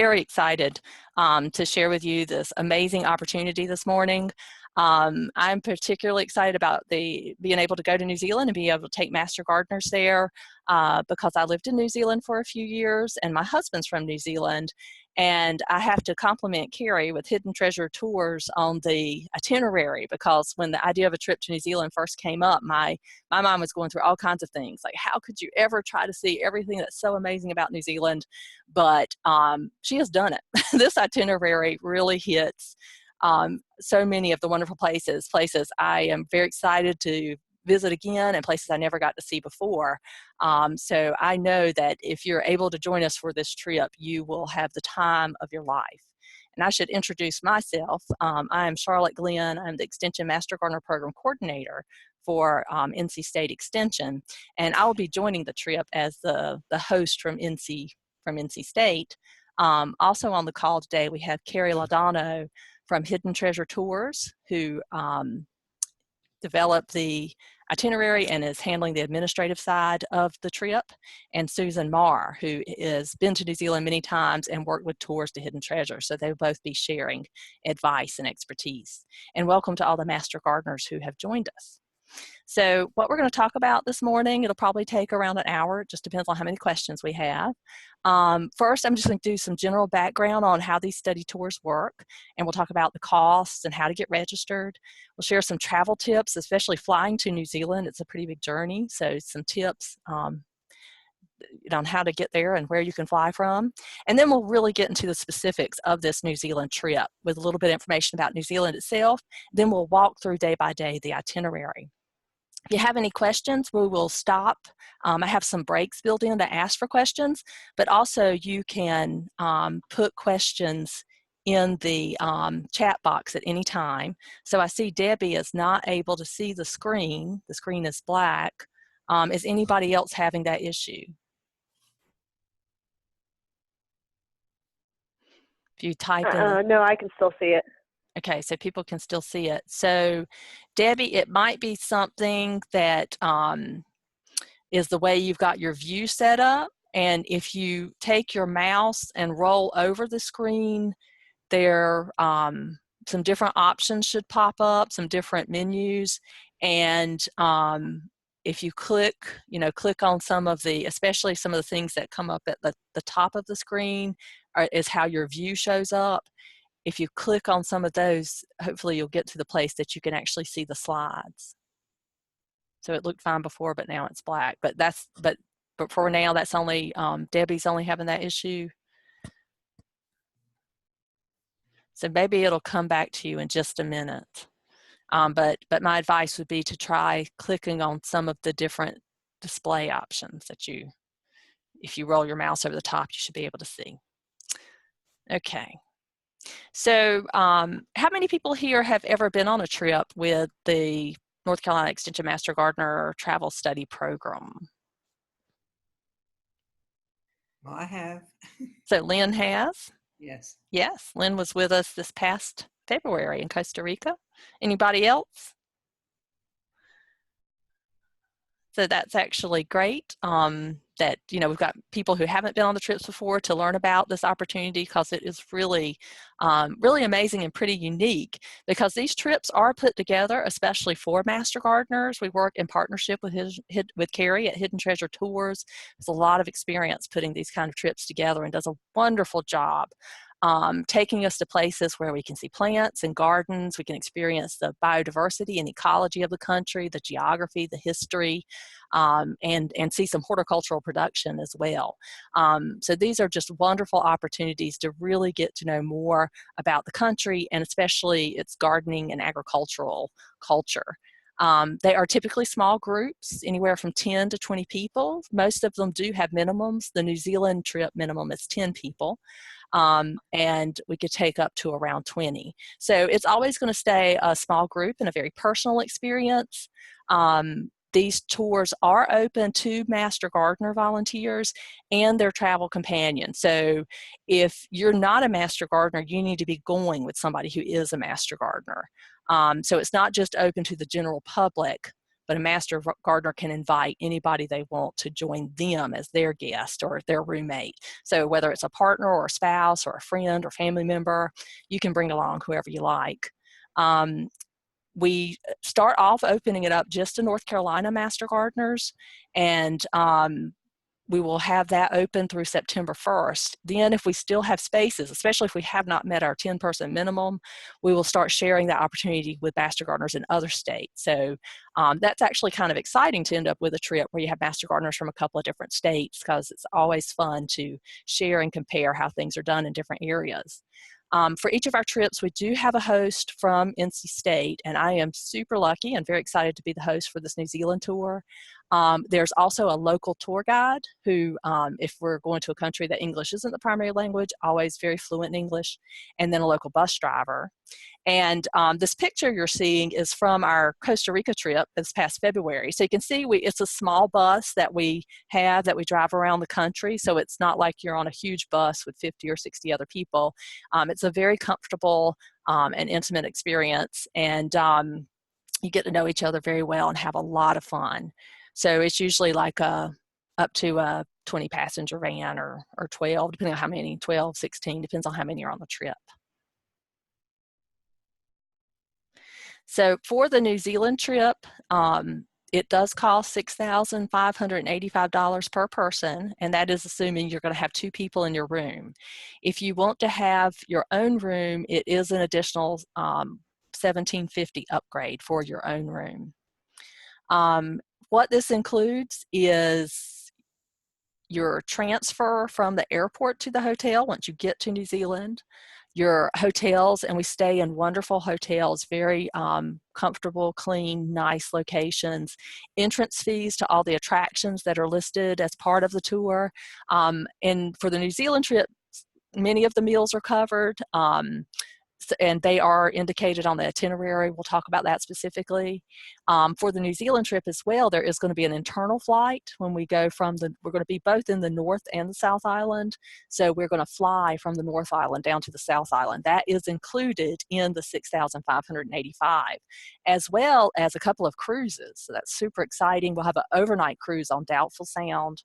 very excited to share with you this amazing opportunity this morning. I'm particularly excited about being able to go to New Zealand and be able to take Master Gardeners there because I lived in New Zealand for a few years and my husband's from New Zealand. And I have to compliment Carrie with Hidden Treasure Tours on the itinerary, because when the idea of a trip to New Zealand first came up, my mind was going through all kinds of things. Like, how could you ever try to see everything that's so amazing about New Zealand? But she has done it. This itinerary really hits so many of the wonderful places I am very excited to visit again, and places I never got to see before. So I know that if you're able to join us for this trip, you will have the time of your life. And I should introduce myself. I am Charlotte Glenn. I'm the Extension Master Gardener Program Coordinator for NC State Extension, and I will be joining the trip as the host from NC State. Also on the call today, we have Carrie Ladano from Hidden Treasure Tours, who developed the itinerary and is handling the administrative side of the trip, and Susan Marr, who has been to New Zealand many times and worked with Tours to Hidden Treasure. So they'll both be sharing advice and expertise. And welcome to all the Master Gardeners who have joined us. So what we're going to talk about this morning, it'll probably take around an hour. It just depends on how many questions we have. First, I'm just going to do some general background on how these study tours work, and we'll talk about the costs and how to get registered. We'll share some travel tips, especially flying to New Zealand. It's a pretty big journey, so some tips on how to get there and where you can fly from. And then we'll really get into the specifics of this New Zealand trip with a little bit of information about New Zealand itself. Then we'll walk through day by day the itinerary. If you have any questions, we will stop. I have some breaks built in to ask for questions, but also you can put questions in the chat box at any time. So I see Debbie is not able to see the screen. The screen is black. Is anybody else having that issue? If you type in no, I can still see it. Okay, so people can still see it. So Debbie, it might be something that is the way you've got your view set up. And if you take your mouse and roll over the screen, there some different options should pop up, some different menus. And if you click on some of the, especially some of the things that come up at the top of the screen is how your view shows up. If you click on some of those, hopefully you'll get to the place that you can actually see the slides. So it looked fine before, but now it's black. But for now, that's only Debbie's only having that issue. So maybe it'll come back to you in just a minute. But my advice would be to try clicking on some of the different display options that if you roll your mouse over the top, you should be able to see. Okay. So how many people here have ever been on a trip with the North Carolina Extension Master Gardener Travel Study Program? Well, I have. So Lynn has? Yes. Yes, Lynn was with us this past February in Costa Rica. Anybody else? So that's actually great that, we've got people who haven't been on the trips before to learn about this opportunity, because it is really, really amazing and pretty unique, because these trips are put together especially for Master Gardeners. We work in partnership with Carrie at Hidden Treasure Tours. There's a lot of experience putting these kind of trips together and does a wonderful job taking us to places where we can see plants and gardens. We can experience the biodiversity and ecology of the country, the geography, the history, and see some horticultural production as well. So these are just wonderful opportunities to really get to know more about the country, and especially its gardening and agricultural culture. They are typically small groups, anywhere from 10 to 20 people. Most of them do have minimums. The New Zealand trip minimum is 10 people. And we could take up to around 20. So it's always going to stay a small group and a very personal experience. These tours are open to Master Gardener volunteers and their travel companions. So if you're not a Master Gardener, you need to be going with somebody who is a Master Gardener. So it's not just open to the general public but a master gardener can invite anybody they want to join them as their guest or their roommate. So whether it's a partner or a spouse or a friend or family member, you can bring along whoever you like. We start off opening it up just to North Carolina Master Gardeners, and we will have that open through September 1st. Then if we still have spaces, especially if we have not met our 10-person minimum, we will start sharing that opportunity with Master Gardeners in other states. So that's actually kind of exciting to end up with a trip where you have Master Gardeners from a couple of different states, because it's always fun to share and compare how things are done in different areas. For each of our trips, we do have a host from NC State, and I am super lucky and very excited to be the host for this New Zealand tour. There's also a local tour guide who, if we're going to a country that English isn't the primary language, always very fluent in English, and then a local bus driver. And this picture you're seeing is from our Costa Rica trip this past February. So you can see it's a small bus that we have that we drive around the country. So it's not like you're on a huge bus with 50 or 60 other people. It's a very comfortable and intimate experience. And you get to know each other very well and have a lot of fun. So it's usually like up to a 20 passenger van or 12, depending on how many, 12, 16, depends on how many are on the trip. So for the New Zealand trip, it does cost $6,585 per person, and that is assuming you're going to have 2 people in your room. If you want to have your own room, it is an additional $1,750 upgrade for your own room. What this includes is your transfer from the airport to the hotel once you get to New Zealand, your hotels, and we stay in wonderful hotels, very comfortable, clean, nice locations, entrance fees to all the attractions that are listed as part of the tour. And for the New Zealand trip, many of the meals are covered, and they are indicated on the itinerary. We'll talk about that specifically. For the New Zealand trip as well, there is going to be an internal flight when we go we're going to be both in the North and the South Island. So we're going to fly from the North Island down to the South Island. That is included in the $6,585, as well as a couple of cruises. So that's super exciting. We'll have an overnight cruise on Doubtful Sound,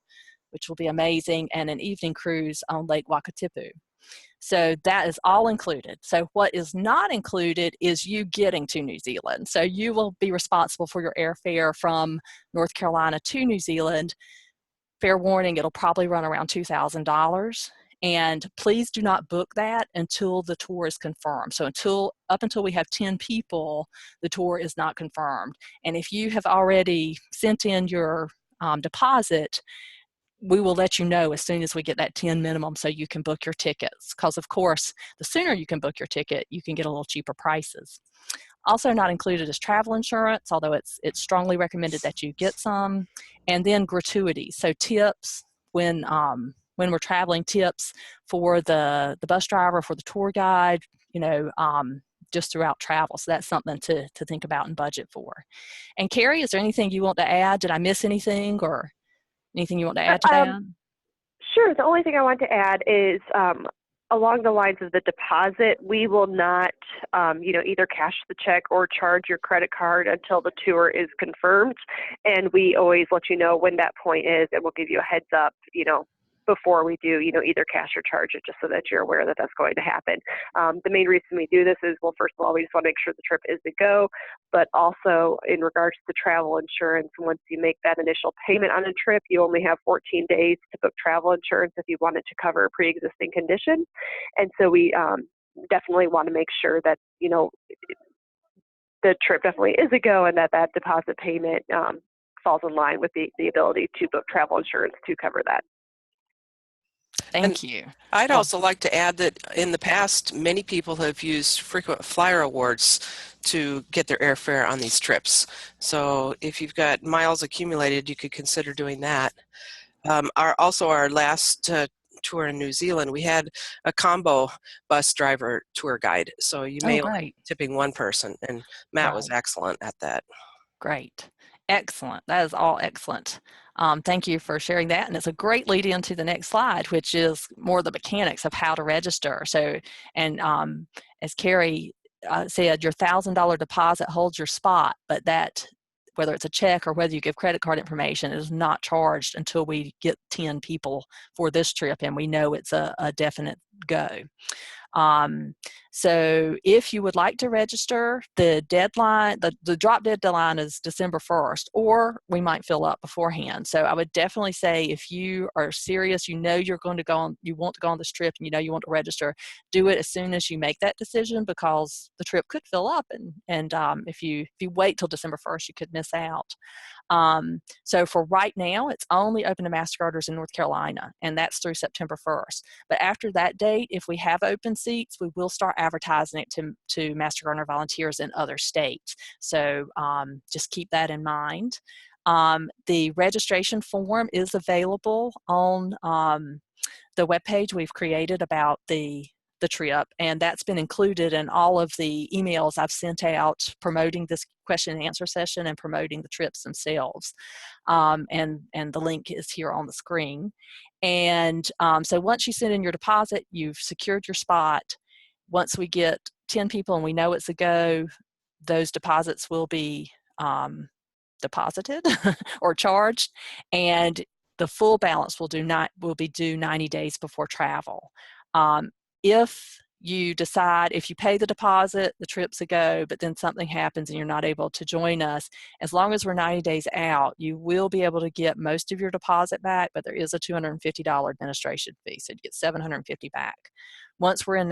which will be amazing, and an evening cruise on Lake Wakatipu. So that is all included. So what is not included is you getting to New Zealand. So you will be responsible for your airfare from North Carolina to New Zealand. Fair warning, it'll probably run around $2,000. And please do not book that until the tour is confirmed. So up until we have 10 people, the tour is not confirmed. And if you have already sent in your deposit, we will let you know as soon as we get that 10 minimum so you can book your tickets. Because of course, the sooner you can book your ticket, you can get a little cheaper prices. Also not included is travel insurance, although it's strongly recommended that you get some. And then gratuities, so tips when we're traveling, tips for the bus driver, for the tour guide, just throughout travel. So that's something to think about and budget for. And Carrie, is there anything you want to add? Did I miss anything, or anything you want to add to that? Sure. The only thing I want to add is along the lines of the deposit, we will not, either cash the check or charge your credit card until the tour is confirmed. And we always let you know when that point is, and we'll give you a heads up, before we do, either cash or charge it, just so that you're aware that that's going to happen. The main reason we do this is, well, first of all, we just want to make sure the trip is a go, but also in regards to travel insurance, once you make that initial payment on a trip, you only have 14 days to book travel insurance if you want it to cover a pre-existing condition. And so we definitely want to make sure that, the trip definitely is a go, and that deposit payment falls in line with the ability to book travel insurance to cover that. Thank you. I'd also like to add that in the past, many people have used frequent flyer awards to get their airfare on these trips. So if you've got miles accumulated, you could consider doing that. Our last tour in New Zealand, we had a combo bus driver tour guide. So you may only be tipping one person, and Matt was excellent at that. Great. Excellent. That is all excellent. Thank you for sharing that. And it's a great lead into the next slide, which is more the mechanics of how to register. So, and as Carrie said, your $1,000 deposit holds your spot, but that whether it's a check or whether you give credit card information, is not charged until we get 10 people for this trip and we know it's a definite go. So if you would like to register, the deadline, the drop dead deadline is December 1st, or we might fill up beforehand. So I would definitely say if you are serious, you know you're going to go on, you want to go on this trip and you know you want to register, do it as soon as you make that decision, because the trip could fill up, and if you wait till December 1st, you could miss out. So for right now, it's only open to MasterCarders in North Carolina, and that's through September 1st. But after that date, if we have open seats, we will start advertising it to MasterCard volunteers in other states. So just keep that in mind. The registration form is available on the webpage we've created about the trip, and that's been included in all of the emails I've sent out promoting this question and answer session and promoting the trips themselves. And the link is here on the screen. And so once you send in your deposit, you've secured your spot. Once we get 10 people and we know it's a go, those deposits will be deposited or charged, and the full balance will be due 90 days before travel. If you decide, if you pay the deposit, the trip's a go, but then something happens and you're not able to join us, as long as we're 90 days out, you will be able to get most of your deposit back, but there is a $250 administration fee, so you get $750 back. Once we're in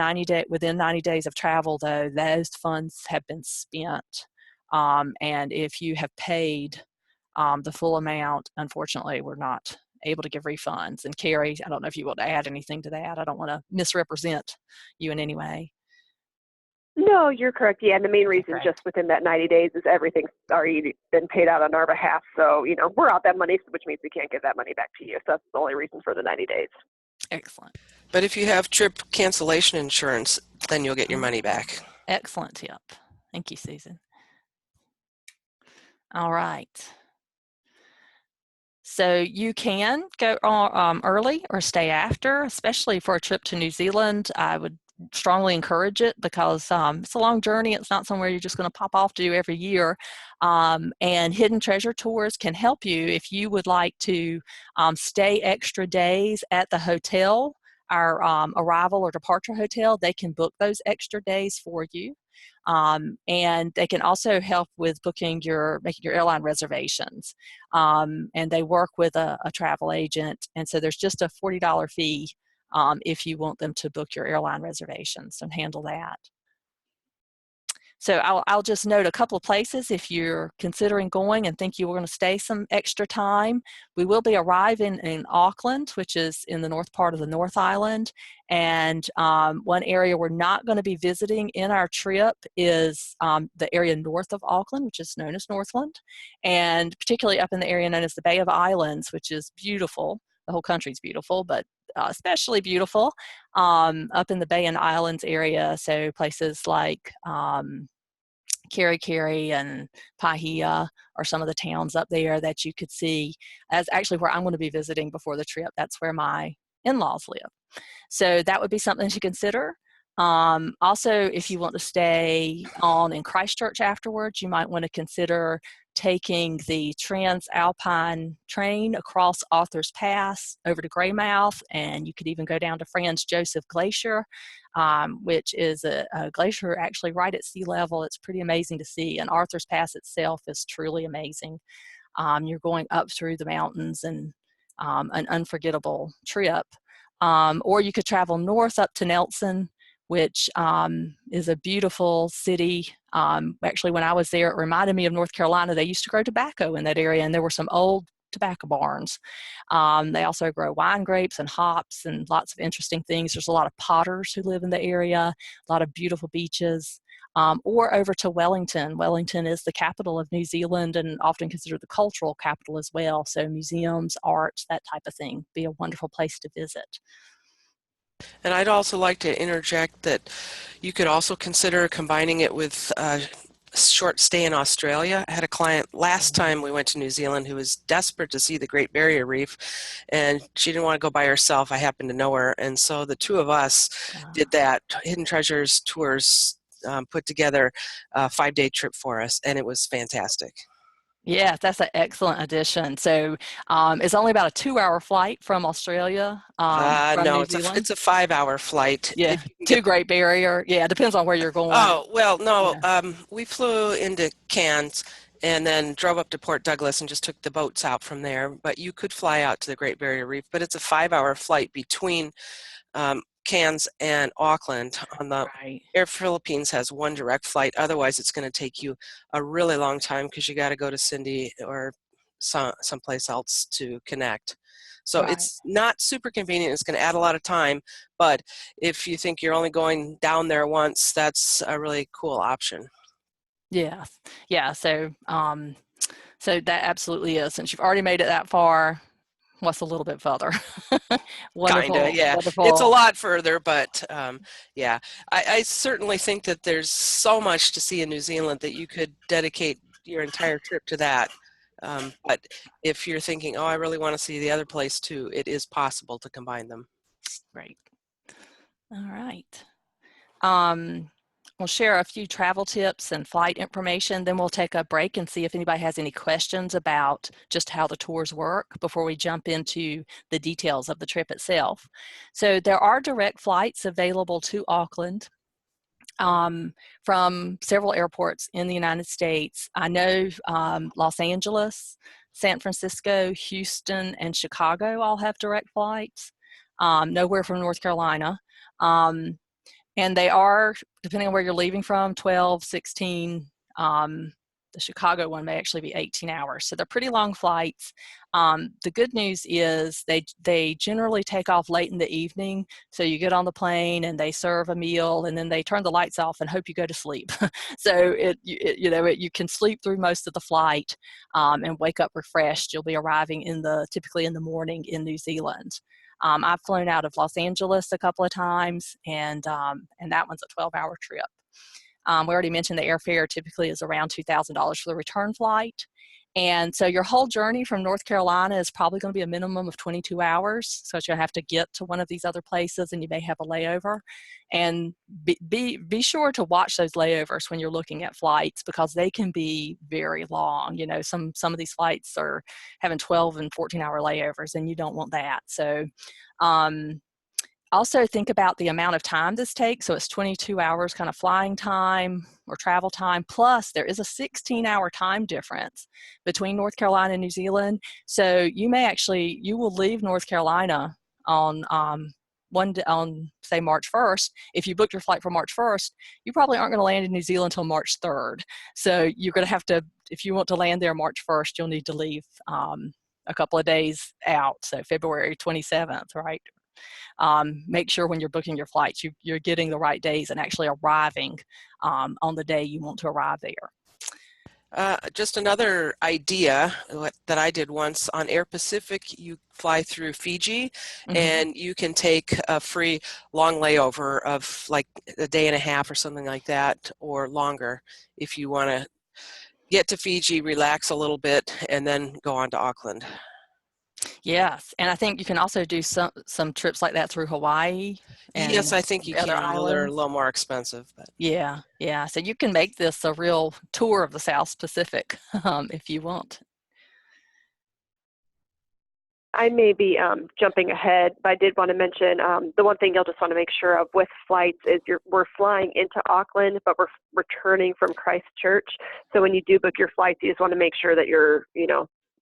within 90 days of travel, though, those funds have been spent. And if you have paid the full amount, unfortunately, we're not able to give refunds. And Carrie, I don't know if you want to add anything to that. I don't want to misrepresent you in any way. No, you're correct. Yeah, and the main reason Okay. just within that 90 days is everything's already been paid out on our behalf. So, you know, we're out that money, which means we can't give that money back to you. So that's the only reason for the 90 days. Excellent. But if you have trip cancellation insurance, then you'll get your money back. Excellent tip. Thank you, Susan. All right. So you can go early or stay after, especially for a trip to New Zealand. I would strongly encourage it because it's a long journey. It's not somewhere you're just going to pop off to every year. And hidden treasure tours can help you if you would like to stay extra days at the hotel, our arrival or departure hotel. They can book those extra days for you. And they can also help with making your airline reservations. And they work with a travel agent, and so there's just a $40 fee if you want them to book your airline reservations and handle that. So I'll just note a couple of places if you're considering going and think you're going to stay some extra time. We will be arriving in Auckland, which is in the north part of the North Island. And one area we're not going to be visiting in our trip is the area north of Auckland, which is known as Northland, and particularly up in the area known as the Bay of Islands, which is beautiful. The whole country's beautiful, but especially beautiful up in the Bay and Islands area. So places like Kerikeri and Paihia are some of the towns up there that you could see. That's actually where I'm going to be visiting before the trip. That's where my in-laws live. So that would be something to consider. Also, if you want to stay on in Christchurch afterwards, you might want to consider taking the Transalpine train across Arthur's Pass over to Greymouth, and you could even go down to Franz Josef Glacier, which is a glacier actually right at sea level. It's pretty amazing to see, and Arthur's Pass itself is truly amazing. You're going up through the mountains, and an unforgettable trip. Or you could travel north up to Nelson, which is a beautiful city. Actually, when I was there, it reminded me of North Carolina. They used to grow tobacco in that area, and there were some old tobacco barns. They also grow wine grapes and hops and lots of interesting things. There's a lot of potters who live in the area, a lot of beautiful beaches. Or over to Wellington. Wellington is the capital of New Zealand and often considered the cultural capital as well. So museums, arts, that type of thing, be a wonderful place to visit. And I'd also like to interject that you could also consider combining it with a short stay in Australia. I had a client last time we went to New Zealand who was desperate to see the Great Barrier Reef, and she didn't want to go by herself. I happened to know her, and so the two of us did that Hidden Treasures tours, put together a 5-day trip for us, and it was fantastic. Yeah, that's an excellent addition. So it's only about a 2-hour flight from Australia, from No, New it's a Zealand. it's a 5-hour flight Yeah, if you can to get. Great Barrier. Yeah, it depends on where you're going. Oh, well, no, Yeah, we flew into Cairns and then drove up to Port Douglas and just took the boats out from there. But you could fly out to the Great Barrier Reef, but it's a 5-hour flight between Cairns and Auckland. On the right. Air Philippines has one direct flight. Otherwise, it's going to take you a really long time because you got to go to Cindy or someplace else to connect. So Right. it's not super convenient. It's going to add a lot of time, but if you think you're only going down there once, that's a really cool option. Yeah. Yeah. So that absolutely is. Since you've already made it that far, what's a little bit further? Kinda, Wonderful. yeah. It's a Wonderful. lot further, but yeah. I certainly think that there's so much to see in New Zealand that you could dedicate your entire trip to that. But if you're thinking, oh, I really want to see the other place too, it is possible to combine them. Great. All right. Um, we'll share a few travel tips and flight information. Then we'll take a break and see if anybody has any questions about just how the tours work before we jump into the details of the trip itself. So there are direct flights available to Auckland from several airports in the United States. I know Los Angeles, San Francisco, Houston, and Chicago all have direct flights. Nowhere from North Carolina. Um, and they are, depending on where you're leaving from, 12, 16. The Chicago one may actually be 18 hours. So they're pretty long flights. The good news is they generally take off late in the evening. So you get on the plane and they serve a meal and then they turn the lights off and hope you go to sleep. So you can sleep through most of the flight and wake up refreshed. You'll be arriving typically in the morning in New Zealand. I've flown out of Los Angeles a couple of times, and that one's a 12-hour trip. We already mentioned the airfare typically is around $2,000 for the return flight. And so your whole journey from North Carolina is probably going to be a minimum of 22 hours. So you'll have to get to one of these other places and you may have a layover. And be sure to watch those layovers when you're looking at flights because they can be very long. You know, some of these flights are having 12 and 14-hour layovers and you don't want that. So also think about the amount of time this takes. So it's 22 hours kind of flying time or travel time, plus there is a 16-hour time difference between North Carolina and New Zealand. So you will leave North Carolina on say March 1st. If you book your flight for March 1st, you probably aren't going to land in New Zealand until March 3rd. So you're going to have to, if you want to land there March 1st, you'll need to leave a couple of days out. So February 27th, right? Make sure when you're booking your flights, you're getting the right days and actually arriving on the day you want to arrive there. Just another idea that I did once on Air Pacific, you fly through Fiji and you can take a free long layover of like a day and a half or something like that or longer if you want to get to Fiji, relax a little bit, and then go on to Auckland. Yes, and I think you can also do some trips like that through Hawaii Yes, and I think you the other can, although they're a islands. little more expensive. But Yeah, yeah. So you can make this a real tour of the South Pacific if you want. I may be jumping ahead, but I did want to mention the one thing you'll just want to make sure of with flights is we're flying into Auckland, but we're returning from Christchurch. So when you do book your flights, you just want to make sure that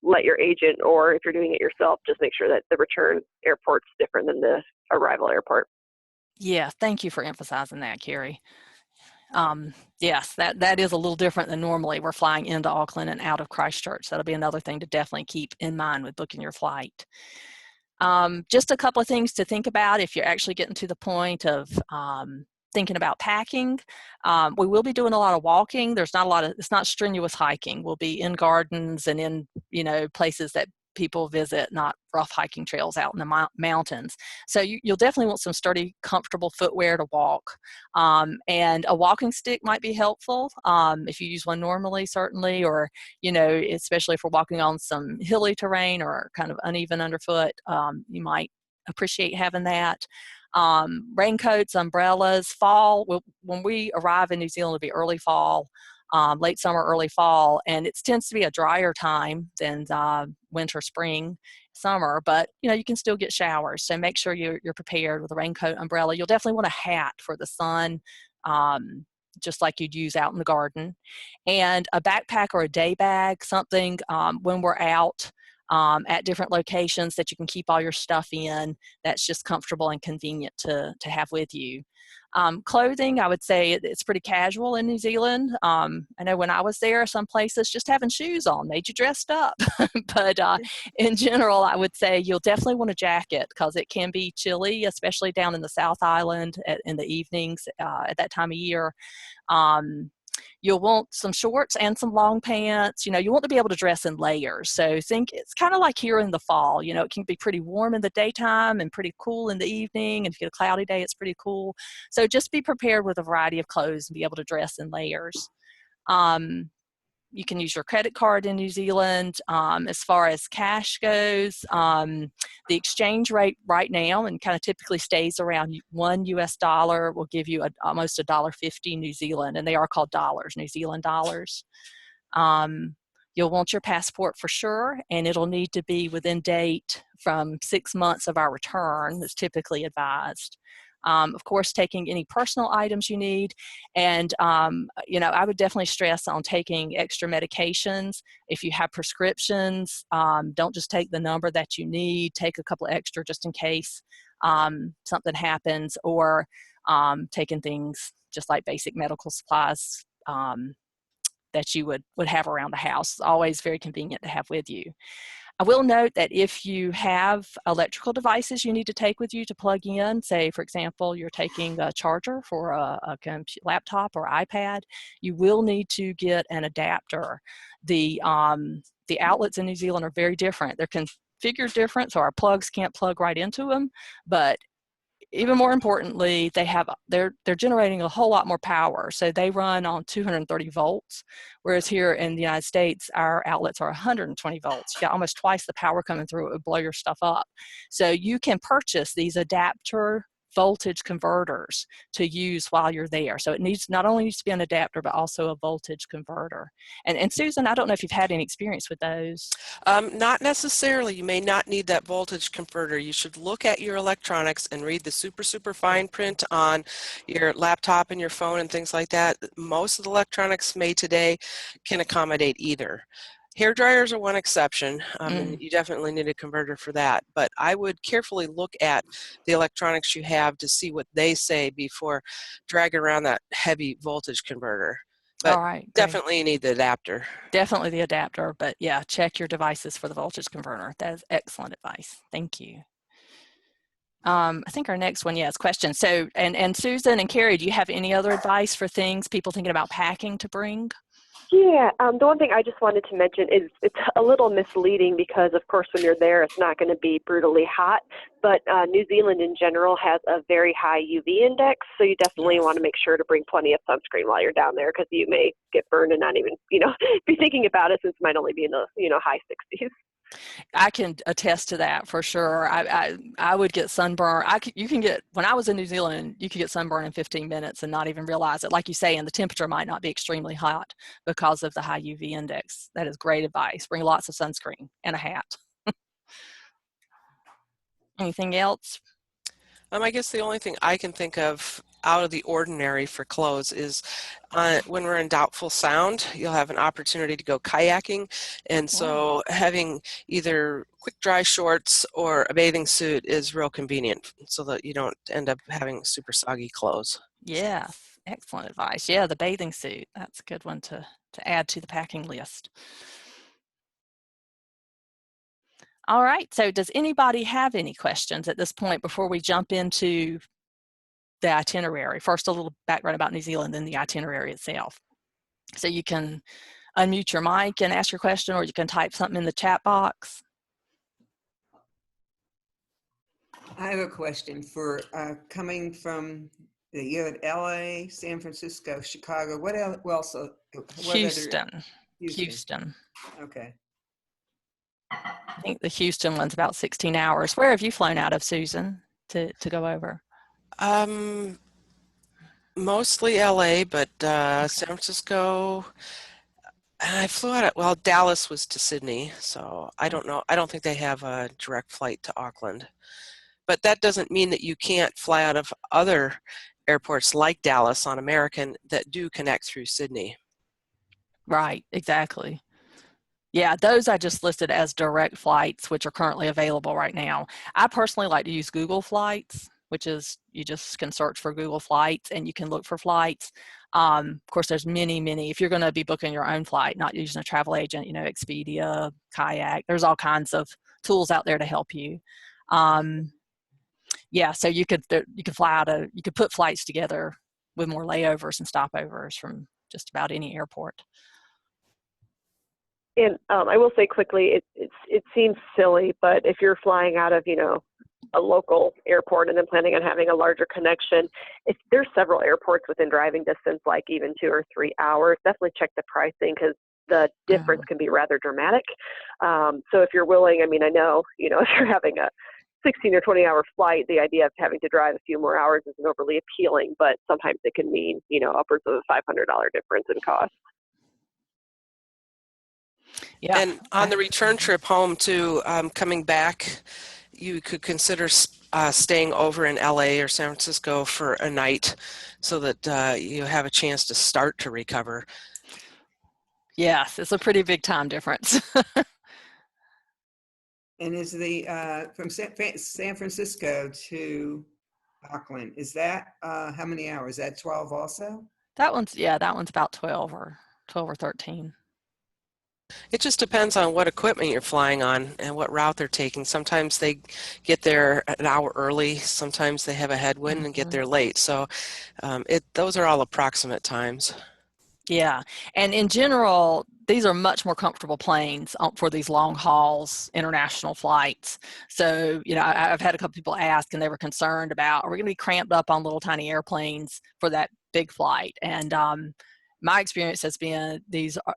let your agent, or if you're doing it yourself, just make sure that the return airport's different than the arrival airport. Yeah, thank you for emphasizing that, Carrie. Yes, that is a little different than normally. We're flying into Auckland and out of Christchurch. That'll be another thing to definitely keep in mind with booking your flight. Just a couple of things to think about if you're actually getting to the point of thinking about packing. We will be doing a lot of walking. It's not strenuous hiking. We'll be in gardens and in, places that people visit, not rough hiking trails out in the mountains. So you'll definitely want some sturdy, comfortable footwear to walk. And a walking stick might be helpful if you use one normally, certainly, or, especially if we're walking on some hilly terrain or kind of uneven underfoot, you might appreciate having that. Raincoats, umbrellas, when we arrive in New Zealand, it'll be early fall. late summer, early fall, and it tends to be a drier time than winter, spring, summer, but you can still get showers. So make sure you're prepared with a raincoat, umbrella. You'll definitely want a hat for the sun, just like you'd use out in the garden, and a backpack or a day bag, something when we're out at different locations that you can keep all your stuff in, that's just comfortable and convenient to have with you. Clothing, I would say it's pretty casual in New Zealand. I know when I was there, some places just having shoes on made you dressed up. But in general, I would say you'll definitely want a jacket because it can be chilly, especially down in the South Island in the evenings at that time of year. You'll want some shorts and some long pants. You want to be able to dress in layers. So think it's kind of like here in the fall. It can be pretty warm in the daytime and pretty cool in the evening. And if you get a cloudy day, it's pretty cool. So just be prepared with a variety of clothes and be able to dress in layers. You can use your credit card in New Zealand. As far as cash goes, the exchange rate right now and kind of typically stays around $1 will give you almost $1.50 New Zealand, and they are called dollars, New Zealand dollars. You'll want your passport for sure, and it'll need to be within date from 6 months of our return. That's typically advised. Of course, taking any personal items you need, and I would definitely stress on taking extra medications. If you have prescriptions, don't just take the number that you need, take a couple extra just in case something happens, or taking things just like basic medical supplies that you would have around the house. It's always very convenient to have with you. I will note that if you have electrical devices you need to take with you to plug in, say, for example, you're taking a charger for a laptop or iPad, you will need to get an adapter. The outlets in New Zealand are very different. They're configured different, so our plugs can't plug right into them, but even more importantly, they're generating a whole lot more power. So they run on 230 volts, whereas here in the United States, our outlets are 120 volts. You got almost twice the power coming through. It would blow your stuff up. So you can purchase these adapter voltage converters to use while you're there. So it not only needs to be an adapter, but also a voltage converter. And Susan, I don't know if you've had any experience with those. Not necessarily. You may not need that voltage converter. You should look at your electronics and read the super fine print on your laptop and your phone and things like that. Most of the electronics made today can accommodate either. Hair dryers are one exception, and you definitely need a converter for that. But I would carefully look at the electronics you have to see what they say before dragging around that heavy voltage converter. But all right, definitely you need the adapter. Definitely the adapter, but yeah, check your devices for the voltage converter. That is excellent advice. Thank you. I think our next one, is questions. So, and Susan and Carrie, do you have any other advice for things people thinking about packing to bring? Yeah, the one thing I just wanted to mention is it's a little misleading because, of course, when you're there, it's not going to be brutally hot. But New Zealand in general has a very high UV index, so you definitely want to make sure to bring plenty of sunscreen while you're down there because you may get burned and not even, be thinking about it since it might only be in the, high 60s. I can attest to that for sure. I would get sunburn. When I was in New Zealand, you could get sunburn in 15 minutes and not even realize it. Like you say, and the temperature might not be extremely hot because of the high UV index. That is great advice. Bring lots of sunscreen and a hat. Anything else? I guess the only thing I can think of out of the ordinary for clothes is when we're in Doubtful Sound, you'll have an opportunity to go kayaking. And so having either quick dry shorts or a bathing suit is real convenient so that you don't end up having super soggy clothes. Yes, excellent advice. Yeah, the bathing suit. That's a good one to add to the packing list. All right, so does anybody have any questions at this point before we jump into the itinerary? First, a little background about New Zealand, then the itinerary itself. So you can unmute your mic and ask your question, or you can type something in the chat box. I have a question for coming from you had LA, San Francisco, Chicago. What else? Houston. Okay. I think the Houston one's about 16 hours. Where have you flown out of, Susan, to go over? Mostly LA, but Okay. San Francisco, and I flew out of, well, Dallas was to Sydney, so I don't know. I don't think they have a direct flight to Auckland. But that doesn't mean that you can't fly out of other airports like Dallas on American that do connect through Sydney. Right, exactly. Yeah, those I just listed as direct flights, which are currently available right now. I personally like to use Google Flights, which is you just can search for Google Flights and you can look for flights. Of course, there's many. If you're going to be booking your own flight, not using a travel agent, you know, Expedia, Kayak, there's all kinds of tools out there to help you. Yeah, so you could fly out you could put flights together with more layovers and stopovers from just about any airport. And I will say quickly, it seems silly, but if you're flying out of, you know, a local airport and then planning on having a larger connection, if there's several airports within driving distance, like even 2 or 3 hours, definitely check the pricing because the difference can be rather dramatic. So if you're willing, I mean, I know, you know, if you're having a 16 or 20-hour flight, the idea of having to drive a few more hours isn't overly appealing, but sometimes it can mean, you know, upwards of a $500 difference in cost. Yeah. And on the return trip home too, coming back, you could consider staying over in LA or San Francisco for a night so that you have a chance to start to recover. Yes, it's a pretty big time difference. And is the from San Francisco to Auckland, is that how many hours? Is that 12 also? That one's about 12 or 13. It just depends on what equipment you're flying on and what route they're taking. Sometimes they get there an hour early. Sometimes they have a headwind and get there late. So those are all approximate times. Yeah, and in general, these are much more comfortable planes for these long hauls, international flights. So, you know, I've had a couple people ask, and they were concerned about, are we going to be cramped up on little tiny airplanes for that big flight? And my experience has been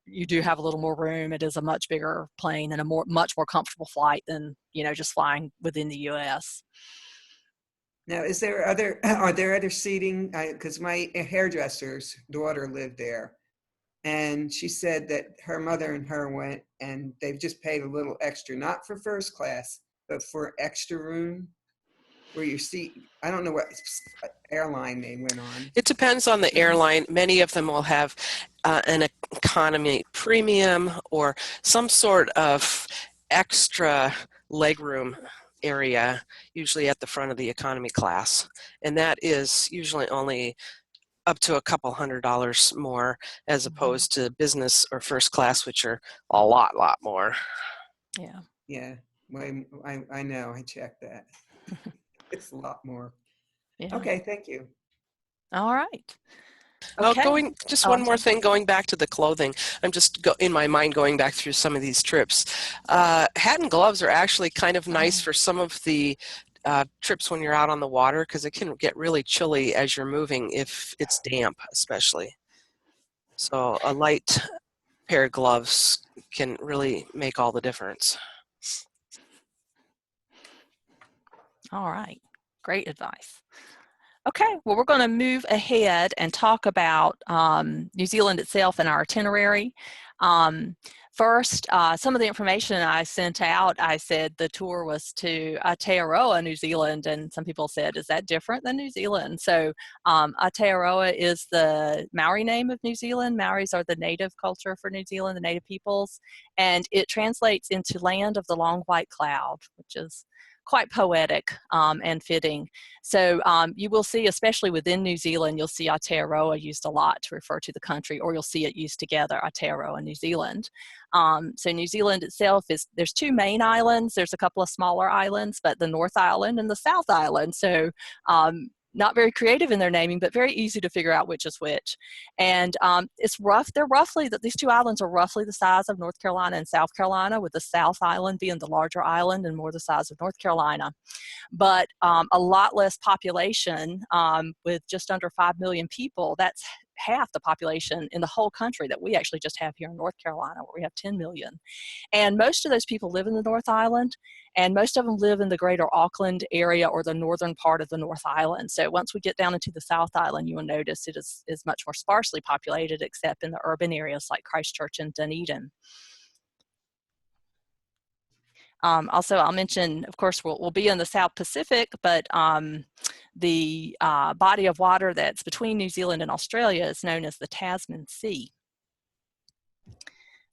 you do have a little more room. It is a much bigger plane and much more comfortable flight than, you know, just flying within the U.S. Now, are there other seating? Because my hairdresser's daughter lived there, and she said that her mother and her went, and they've just paid a little extra, not for first class, but for extra room where you see. I don't know what airline they went on. It depends on the airline. Many of them will have an economy premium or some sort of extra legroom area, usually at the front of the economy class. And that is usually only up to a couple $100 more as opposed to business or first class, which are a lot more. Yeah. Yeah, well, I know. I checked that. It's a lot more. Yeah. Okay, thank you. All right. Oh, Okay. just one more thing, going back to the clothing. I'm just in my mind going back through some of these trips. Hat and gloves are actually kind of nice for some of the trips when you're out on the water because it can get really chilly as you're moving if it's damp, especially. So a light pair of gloves can really make all the difference. All right. Great advice. Okay, well, we're going to move ahead and talk about New Zealand itself and our itinerary. First, some of the information I sent out, I said the tour was to Aotearoa, New Zealand, and some people said, is that different than New Zealand? So Aotearoa is the Maori name of New Zealand. Maoris are the native culture for New Zealand, the native peoples, and it translates into land of the long white cloud, which is quite poetic and fitting. So you will see, especially within New Zealand, you'll see Aotearoa used a lot to refer to the country, or you'll see it used together, Aotearoa and New Zealand. So New Zealand itself there's two main islands. There's a couple of smaller islands, but the North Island and the South Island. So not very creative in their naming, but very easy to figure out which is which. And these two islands are roughly the size of North Carolina and South Carolina, with the South Island being the larger island and more the size of North Carolina. But a lot less population, with just under 5 million people. That's half the population in the whole country that we actually just have here in North Carolina, where we have 10 million. And most of those people live in the North Island, and most of them live in the greater Auckland area or the northern part of the North Island. So once we get down into the South Island, you will notice it is much more sparsely populated, except in the urban areas like Christchurch and Dunedin. Also, I'll mention, of course, we'll be in the South Pacific, but the body of water that's between New Zealand and Australia is known as the Tasman Sea.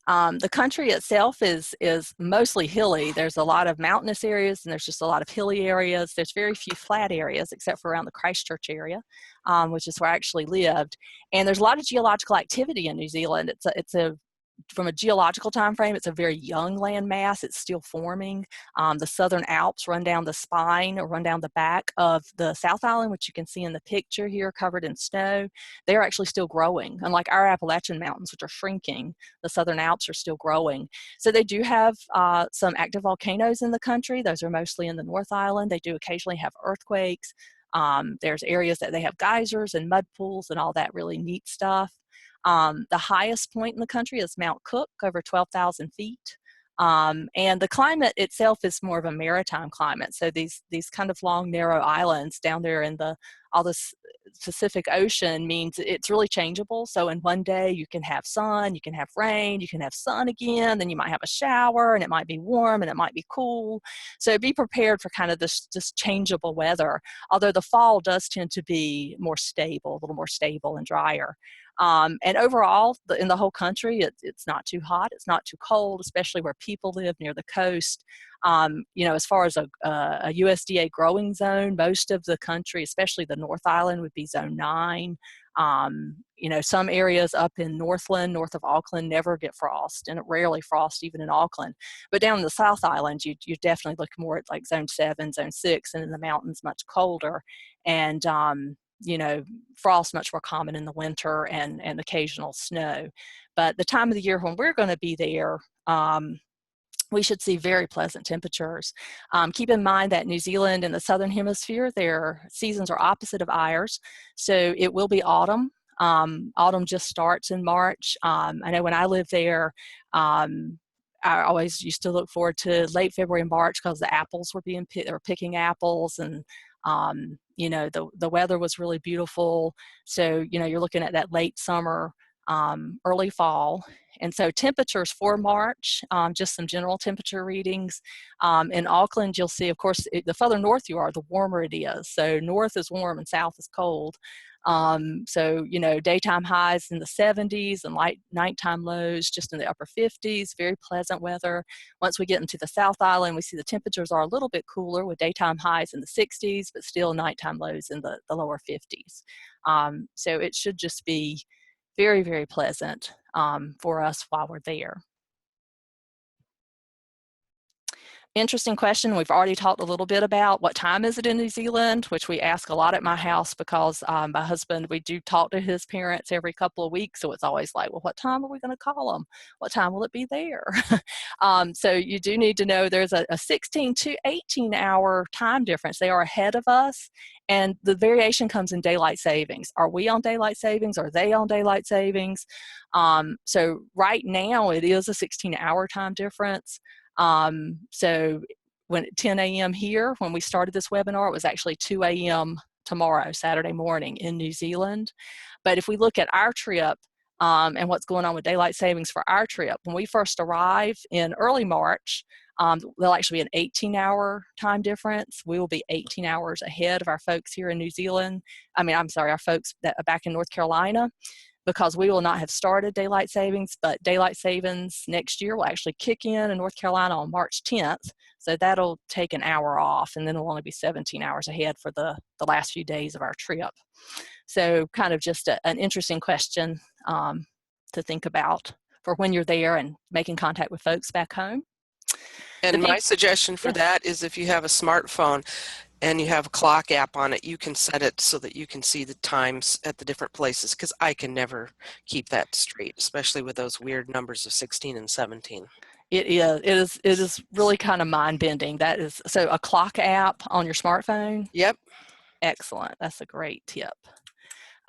The country itself is mostly hilly. There's a lot of mountainous areas, and there's just a lot of hilly areas. There's very few flat areas, except for around the Christchurch area, which is where I actually lived. And there's a lot of geological activity in New Zealand. From a geological time frame, it's a very young land mass. It's still forming. The Southern Alps run down the spine or run down the back of the South Island, which you can see in the picture here, covered in snow. They're actually still growing. Unlike our Appalachian Mountains, which are shrinking, the Southern Alps are still growing. So they do have some active volcanoes in the country. Those are mostly in the North Island. They do occasionally have earthquakes. There's areas that they have geysers and mud pools and all that really neat stuff. The highest point in the country is Mount Cook, over 12,000 feet. And the climate itself is more of a maritime climate. So these kind of long, narrow islands down there in all this Pacific Ocean means it's really changeable. So in one day you can have sun, you can have rain, you can have sun again, then you might have a shower, and it might be warm and it might be cool. So be prepared for kind of this changeable weather, although the fall does tend to be more stable, a little more stable and drier. And overall, in the whole country, it's not too hot, it's not too cold, especially where people live near the coast. As far as a USDA growing zone, most of the country, especially the North Island, would be zone 9. Some areas up in Northland, north of Auckland, never get frost, and it rarely frost even in Auckland. But down in the South Island, you definitely look more at like zone 7, zone 6, and in the mountains much colder. And frost much more common in the winter, and occasional snow. But the time of the year when we're going to be there, we should see very pleasant temperatures. Keep in mind that New Zealand in the Southern Hemisphere, their seasons are opposite of ours. So it will be autumn. Autumn just starts in March. I know when I lived there, I always used to look forward to late February and March because the apples were picking apples, and the weather was really beautiful. So, you're looking at that late summer, early fall. And so temperatures for March, just some general temperature readings. In Auckland, you'll see, of course, the further north you are, the warmer it is. So north is warm and south is cold. Daytime highs in the 70s and nighttime lows just in the upper 50s, very pleasant weather. Once we get into the South Island, we see the temperatures are a little bit cooler with daytime highs in the 60s, but still nighttime lows in the lower 50s. So it should just be very, very pleasant for us while we're there. Interesting question. We've already talked a little bit about what time is it in New Zealand, which we ask a lot at my house because my husband, we do talk to his parents every couple of weeks. So it's always like, well, what time are we going to call them? What time will it be there? So you do need to know there's a 16 to 18 hour time difference. They are ahead of us. And the variation comes in daylight savings. Are we on daylight savings? Are they on daylight savings? So right now it is a 16-hour time difference. So when 10 a.m. here, when we started this webinar, it was actually 2 a.m. tomorrow, Saturday morning in New Zealand. But if we look at our trip and what's going on with daylight savings for our trip, when we first arrive in early March, there'll actually be an 18-hour time difference. We will be 18 hours ahead of our folks here in New Zealand. Our folks that are back in North Carolina, because we will not have started daylight savings, but daylight savings next year will actually kick in North Carolina on March 10th. So that'll take an hour off, and then we'll only be 17 hours ahead for the last few days of our trip. So kind of just an interesting question to think about for when you're there and making contact with folks back home. And my suggestion for that is if you have a smartphone and you have a clock app on it, you can set it so that you can see the times at the different places, because I can never keep that straight, especially with those weird numbers of 16 and 17. It is really kind of mind-bending. That is, so a clock app on your smartphone? Yep. Excellent. That's a great tip.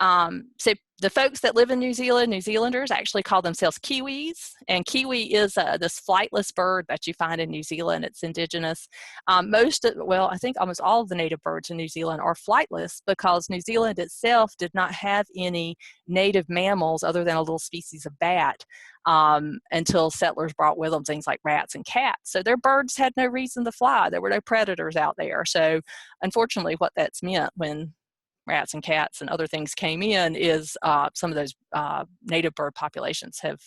So the folks that live in New Zealand, New Zealanders, actually call themselves Kiwis, and Kiwi is this flightless bird that you find in New Zealand. It's indigenous. I think almost all of the native birds in New Zealand are flightless because New Zealand itself did not have any native mammals other than a little species of bat until settlers brought with them things like rats and cats. So their birds had no reason to fly. There were no predators out there. So unfortunately, what that's meant when rats and cats and other things came in is some of those native bird populations have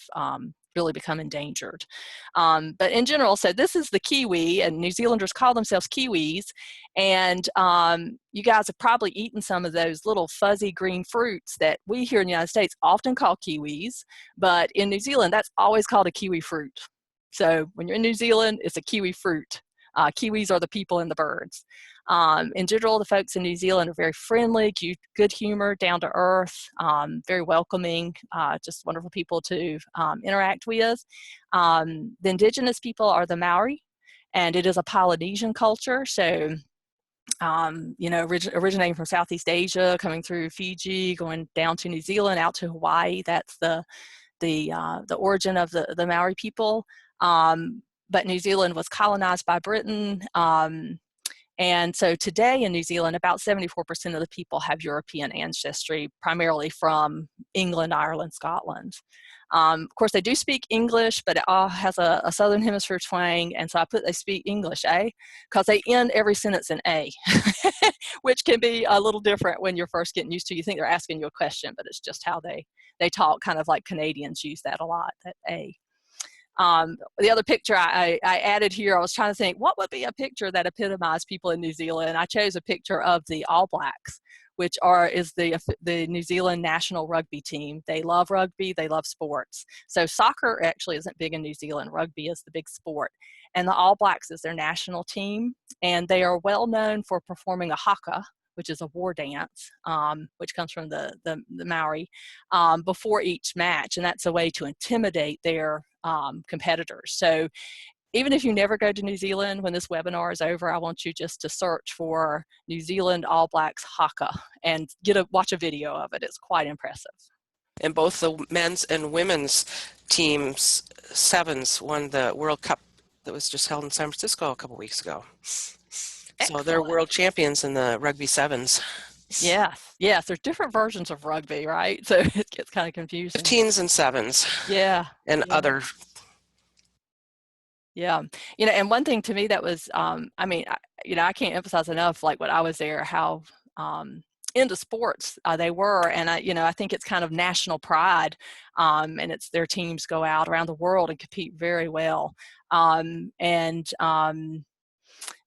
really become endangered. But in general, so this is the kiwi, and New Zealanders call themselves Kiwis, and you guys have probably eaten some of those little fuzzy green fruits that we here in the United States often call kiwis, but in New Zealand, that's always called a kiwi fruit. So when you're in New Zealand, it's a kiwi fruit. Kiwis are the people and the birds. In general, the folks in New Zealand are very friendly, cute, good humor, down to earth, very welcoming, just wonderful people to interact with. The indigenous people are the Maori, and it is a Polynesian culture. So, originating from Southeast Asia, coming through Fiji, going down to New Zealand, out to Hawaii. That's the origin of the Maori people. But New Zealand was colonized by Britain. And so today in New Zealand, about 74% of the people have European ancestry, primarily from England, Ireland, Scotland. Of course, they do speak English, but it all has a Southern Hemisphere twang, and so I put they speak English, because they end every sentence in A, which can be a little different when you're first getting used to. You think they're asking you a question, but it's just how they talk, kind of like Canadians use that a lot, that A. The other picture I added here, I was trying to think, what would be a picture that epitomized people in New Zealand? I chose a picture of the All Blacks, which is the New Zealand national rugby team. They love rugby, they love sports. So soccer actually isn't big in New Zealand. Rugby is the big sport. And the All Blacks is their national team, and they are well known for performing a haka, which is a war dance, which comes from the Maori, before each match. And that's a way to intimidate their competitors. So even if you never go to New Zealand, when this webinar is over, I want you just to search for New Zealand All Blacks haka and watch a video of it. It's quite impressive. And both the men's and women's teams, sevens, won the World Cup that was just held in San Francisco a couple weeks ago. Excellent. So they're world champions in the rugby sevens. Yes, there's different versions of rugby, right? So it gets kind of confusing. 15s and sevens. Yeah. And other. Yeah. And one thing to me that was, I can't emphasize enough, like when I was there, how into sports they were. And I think it's kind of national pride, and it's their teams go out around the world and compete very well.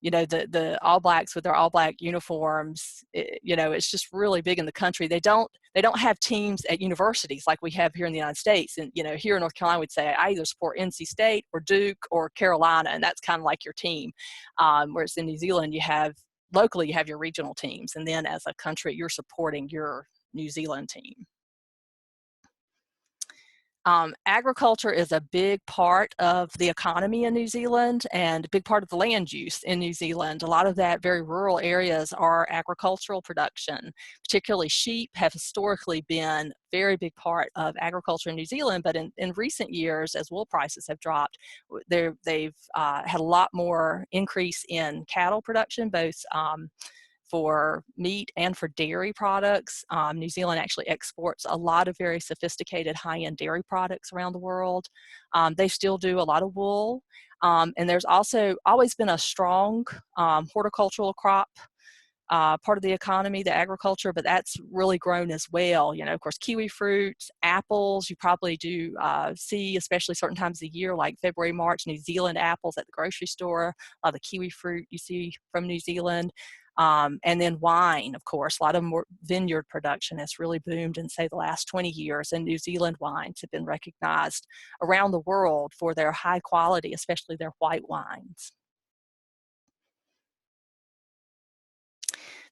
The All Blacks with their all black uniforms, it's just really big in the country. They don't have teams at universities like we have here in the United States. And, here in North Carolina, we'd say I either support NC State or Duke or Carolina, and that's kind of like your team. Whereas in New Zealand, locally you have your regional teams, and then as a country, you're supporting your New Zealand team. Agriculture is a big part of the economy in New Zealand and a big part of the land use in New Zealand. A lot of that very rural areas are agricultural production. Particularly sheep have historically been a very big part of agriculture in New Zealand, but in recent years, as wool prices have dropped, they've had a lot more increase in cattle production, both for meat and for dairy products. New Zealand actually exports a lot of very sophisticated high-end dairy products around the world. They still do a lot of wool. And there's also always been a strong horticultural crop part of the economy, the agriculture, but that's really grown as well. Of course, kiwi fruits, apples, you probably do see, especially certain times of the year, like February, March, New Zealand apples at the grocery store, a lot of the kiwi fruit you see from New Zealand. And then wine, of course, a lot of more vineyard production has really boomed in, say, the last 20 years, and New Zealand wines have been recognized around the world for their high quality, especially their white wines.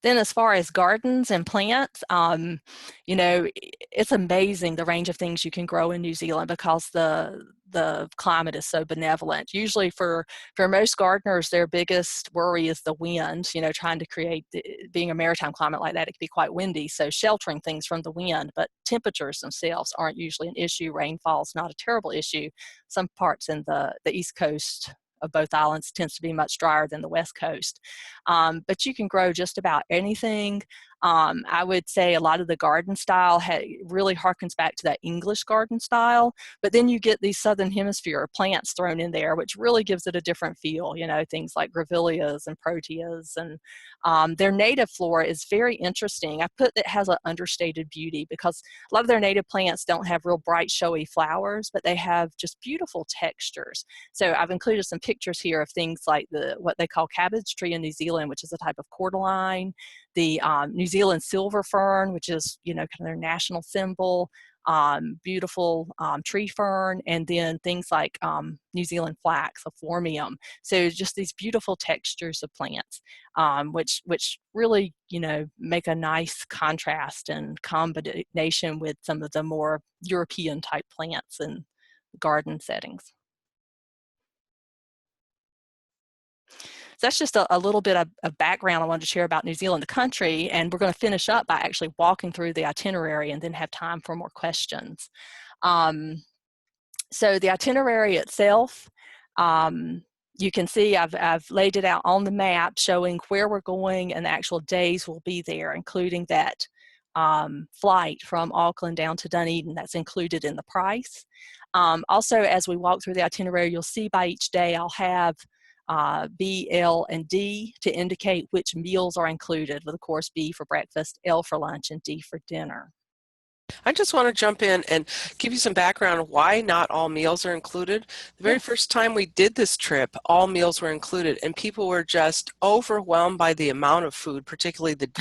Then as far as gardens and plants, you know, it's amazing the range of things you can grow in New Zealand because the climate is so benevolent. Usually for most gardeners, their biggest worry is the wind, you know, trying to create, being a maritime climate like that, it can be quite windy, so sheltering things from the wind, but temperatures themselves aren't usually an issue. Rainfall's not a terrible issue. Some parts in the East Coast of both islands tends to be much drier than the West Coast. But you can grow just about anything. I would say a lot of the garden style really harkens back to that English garden style, but then you get these Southern Hemisphere plants thrown in there, which really gives it a different feel, you know, things like grevilleas and proteas, and their native flora is very interesting. I put that has an understated beauty because a lot of their native plants don't have real bright, showy flowers, but they have just beautiful textures. So I've included some pictures here of things like what they call cabbage tree in New Zealand, which is a type of cordyline, the New Zealand silver fern, which is, you know, kind of their national symbol, beautiful tree fern, and then things like New Zealand flax, a phormium. So just these beautiful textures of plants, which really, you know, make a nice contrast and combination with some of the more European type plants and garden settings. So that's just a little bit of background I wanted to share about New Zealand, the country, and we're going to finish up by actually walking through the itinerary and then have time for more questions. So the itinerary itself, you can see I've laid it out on the map showing where we're going and the actual days we'll be there, including that flight from Auckland down to Dunedin. That's included in the price. Also, as we walk through the itinerary, you'll see by each day I'll have B, L, and D to indicate which meals are included, with of course B for breakfast, L for lunch, and D for dinner. I just want to jump in and give you some background on why not all meals are included. The very first time we did this trip, all meals were included, and people were just overwhelmed by the amount of food, particularly the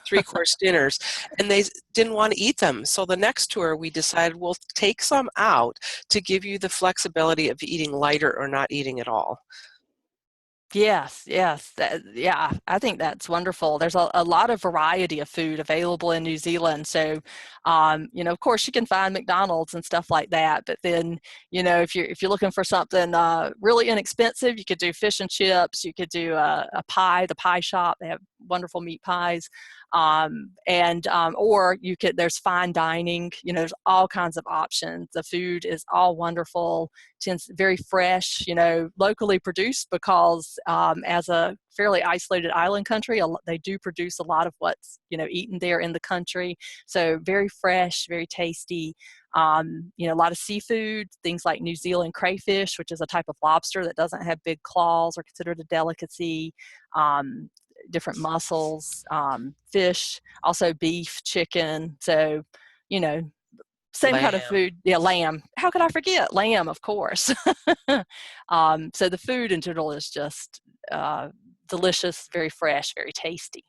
three-course dinners, and they didn't want to eat them. So the next tour, we decided we'll take some out to give you the flexibility of eating lighter or not eating at all. Yes, yes, yeah, I think that's wonderful. There's a lot of variety of food available in New Zealand. So, you know, of course, you can find McDonald's and stuff like that. But then, you know, if you're looking for something really inexpensive, you could do fish and chips. You could do a pie, the pie shop. They have wonderful meat pies. Or you could, there's fine dining. You know, there's all kinds of options. The food is all wonderful. Tends very fresh, you know, locally produced, because as a fairly isolated island country, they do produce a lot of what's, you know, eaten there in the country. So very fresh, very tasty. You know, a lot of seafood, things like New Zealand crayfish, which is a type of lobster that doesn't have big claws, or considered a delicacy. Different mussels, fish, also beef, chicken. So, you know, same kind of food. Yeah, lamb. How could I forget? Lamb, of course. So the food in general is just delicious, very fresh, very tasty.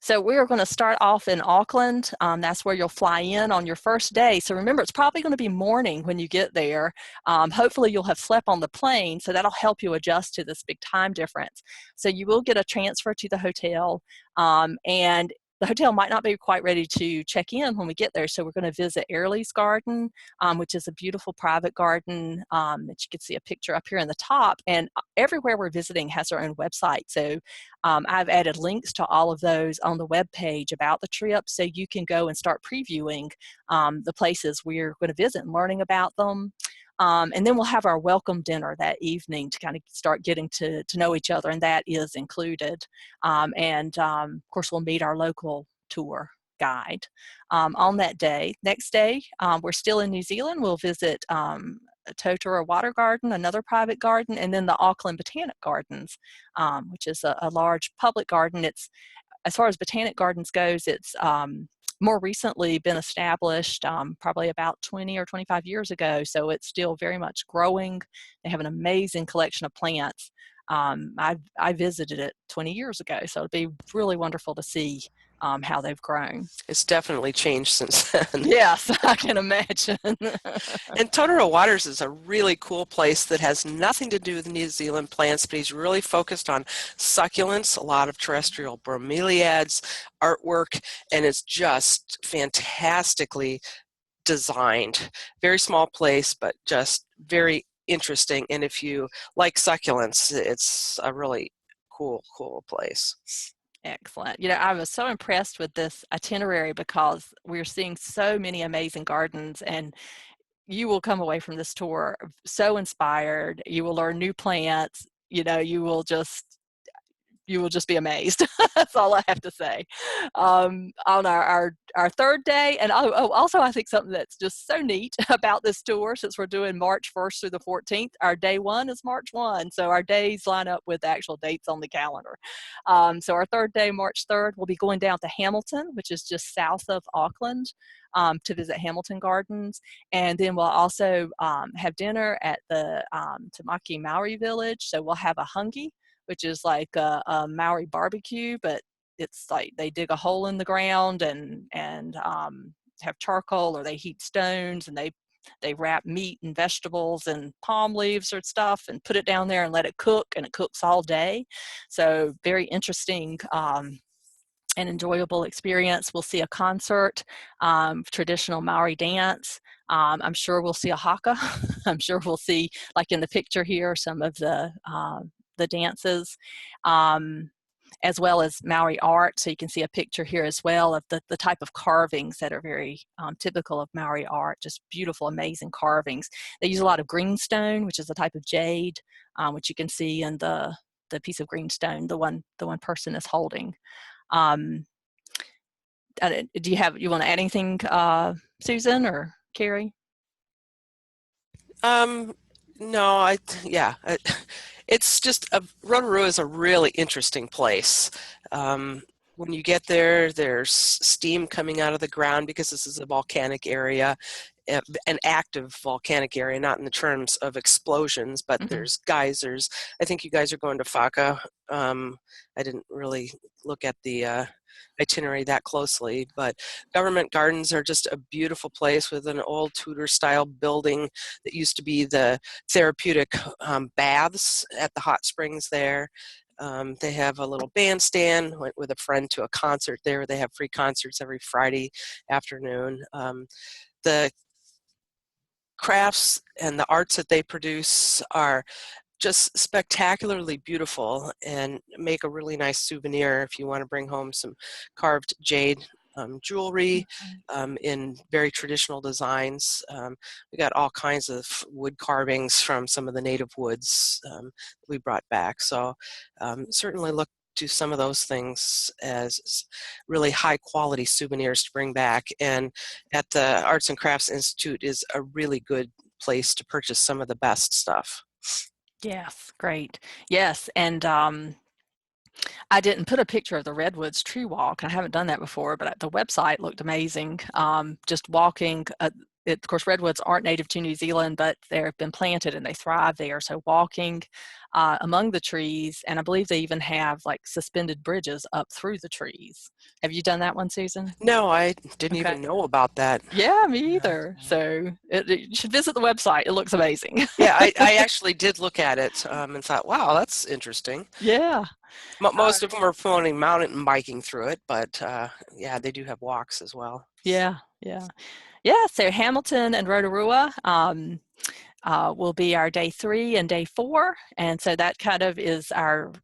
So we're going to start off in Auckland. That's where you'll fly in on your first day. So remember, it's probably going to be morning when you get there. Hopefully you'll have slept on the plane, so that'll help you adjust to this big time difference. So you will get a transfer to the hotel, and the hotel might not be quite ready to check in when we get there, so we're going to visit Airlie's Garden, which is a beautiful private garden that you can see a picture up here in the top. And everywhere we're visiting has their own website, so I've added links to all of those on the web page about the trip, so you can go and start previewing the places we're going to visit and learning about them. And then we'll have our welcome dinner that evening to kind of start getting to know each other, and that is included. Of course, we'll meet our local tour guide on that day. Next day, we're still in New Zealand. We'll visit Totara Water Garden, another private garden, and then the Auckland Botanic Gardens, which is a large public garden. It's, as far as botanic gardens goes, it's more recently been established, probably about 20 or 25 years ago, so it's still very much growing. They have an amazing collection of plants. I visited it 20 years ago, so it'd be really wonderful to see how they've grown. It's definitely changed since then. Yes, I can imagine. And Totoro Waters is a really cool place that has nothing to do with New Zealand plants, but he's really focused on succulents, a lot of terrestrial bromeliads, artwork, and it's just fantastically designed. Very small place, but just very interesting. And if you like succulents, it's a really cool place. Excellent. I was so impressed with this itinerary because we're seeing so many amazing gardens, and you will come away from this tour so inspired. You will learn new plants. You will just be amazed. That's all I have to say. On our third day, and also I think something that's just so neat about this tour, since we're doing March 1st through the 14th, our day 1 is March 1, so our days line up with the actual dates on the calendar. So our third day, March 3rd, we'll be going down to Hamilton, which is just south of Auckland, to visit Hamilton Gardens, and then we'll also have dinner at the Tamaki Maori village. So we'll have a hungi, which is like a Maori barbecue, but it's like they dig a hole in the ground and have charcoal, or they heat stones, and they wrap meat and vegetables and palm leaves or stuff and put it down there and let it cook, and it cooks all day. So very interesting and enjoyable experience. We'll see a concert, traditional Maori dance. I'm sure we'll see a haka. I'm sure we'll see, like in the picture here, some of the dances, as well as Maori art. So you can see a picture here as well of the type of carvings that are very typical of Maori art, just beautiful, amazing carvings. They use a lot of greenstone, which is a type of jade, which you can see in the piece of greenstone the one person is holding. Do you want to add anything, Susan or Carrie? No, it's just Rotorua is a really interesting place. When you get there, there's steam coming out of the ground because this is a volcanic area, an active volcanic area, not in the terms of explosions, but there's geysers. I think you guys are going to Whaka. I didn't really look at the itinerary that closely, but Government Gardens are just a beautiful place with an old Tudor style building that used to be the therapeutic baths at the hot springs there. They have a little bandstand. Went with a friend to a concert there. They have free concerts every Friday afternoon. The crafts and the arts that they produce are just spectacularly beautiful and make a really nice souvenir if you want to bring home some carved jade jewelry in very traditional designs. We got all kinds of wood carvings from some of the native woods we brought back. So certainly look to some of those things as really high quality souvenirs to bring back. And at the Arts and Crafts Institute is a really good place to purchase some of the best stuff. Yes, great. Yes, and I didn't put a picture of the Redwoods Tree Walk. I haven't done that before, but the website looked amazing. Just walking, of course, redwoods aren't native to New Zealand, but they've been planted and they thrive there. So walking among the trees, and I believe they even have like suspended bridges up through the trees. Have you done that one, Susan? No, I didn't even know about that. Yeah, me either. So you should visit the website. It looks amazing. Yeah, I actually did look at it and thought, wow, that's interesting. Yeah. Most of them are promoting mountain biking through it, but yeah, they do have walks as well. Yeah. So Hamilton and Rotorua will be our day 3 and day 4, and so that kind of is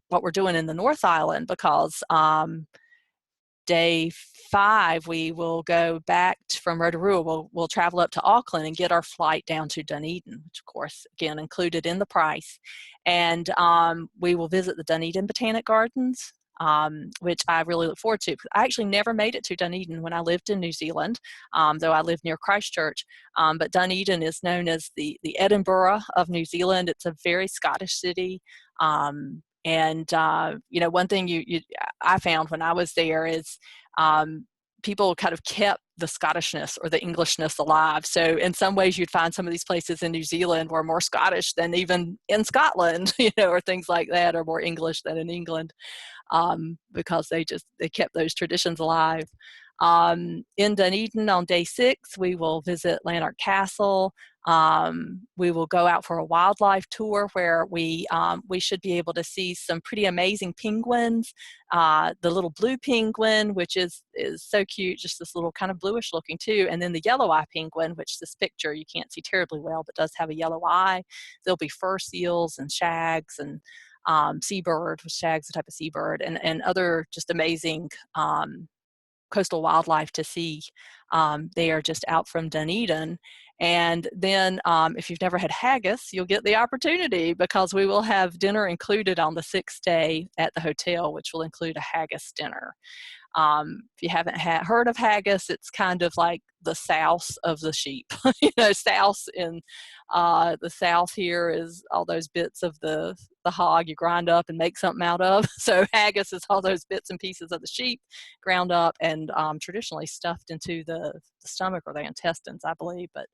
what we're doing in the North Island, because day 5 we will go back from Rotorua. We'll travel up to Auckland and get our flight down to Dunedin, which of course again included in the price, and we will visit the Dunedin Botanic Gardens, which I really look forward to. I actually never made it to Dunedin when I lived in New Zealand, though I lived near Christchurch. But Dunedin is known as the Edinburgh of New Zealand. It's a very Scottish city. And one thing I found when I was there is people kind of kept the Scottishness or the Englishness alive. So in some ways you'd find some of these places in New Zealand were more Scottish than even in Scotland, or things like that, or more English than in England. because they kept those traditions alive. In Dunedin on day 6, we will visit Lanark Castle. We will go out for a wildlife tour where we should be able to see some pretty amazing penguins. The little blue penguin, which is so cute, just this little kind of bluish looking too, and then the yellow eye penguin, which this picture you can't see terribly well, but does have a yellow eye. There'll be fur seals and shags and seabird, which shag's a type of seabird, and other just amazing coastal wildlife to see. They are just out from Dunedin. And then if you've never had haggis, you'll get the opportunity, because we will have dinner included on the 6th day at the hotel, which will include a haggis dinner. If you haven't heard of haggis, it's kind of like the souse of the sheep. Souse in the South here is all those bits of the hog you grind up and make something out of. So haggis is all those bits and pieces of the sheep ground up and traditionally stuffed into the stomach or the intestines, I believe. But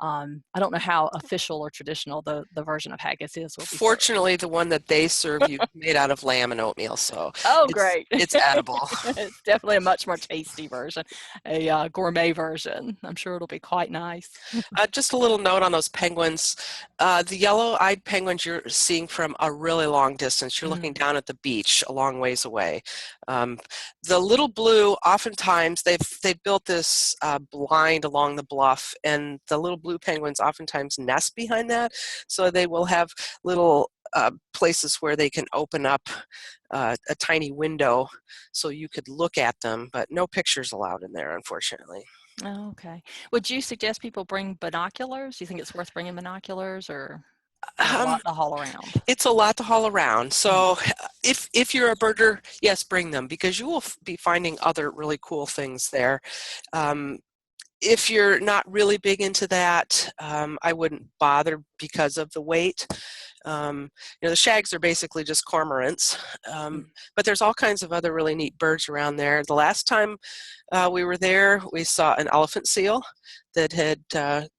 I don't know how official or traditional the version of haggis is. Fortunately, the one that they serve you made out of lamb and oatmeal, so great. It's edible. It's definitely a much more tasty version, a gourmet version. I'm sure it'll be quite nice. Just a little note on those penguins. The yellow-eyed penguins you're seeing from a really long distance. You're looking down at the beach a long ways away. The little blue, oftentimes they've built this blind along the bluff, and the little blue penguins oftentimes nest behind that, so they will have little places where they can open up a tiny window so you could look at them, but no pictures allowed in there, unfortunately. Oh, okay. Would you suggest people bring binoculars? Do you think it's worth bringing binoculars, or is it a lot to haul around? It's a lot to haul around. So if you're a birder, yes, bring them, because you will be finding other really cool things there. If you're not really big into that, I wouldn't bother because of the weight. The shags are basically just cormorants, but there's all kinds of other really neat birds around there. The last time we were there, we saw an elephant seal that had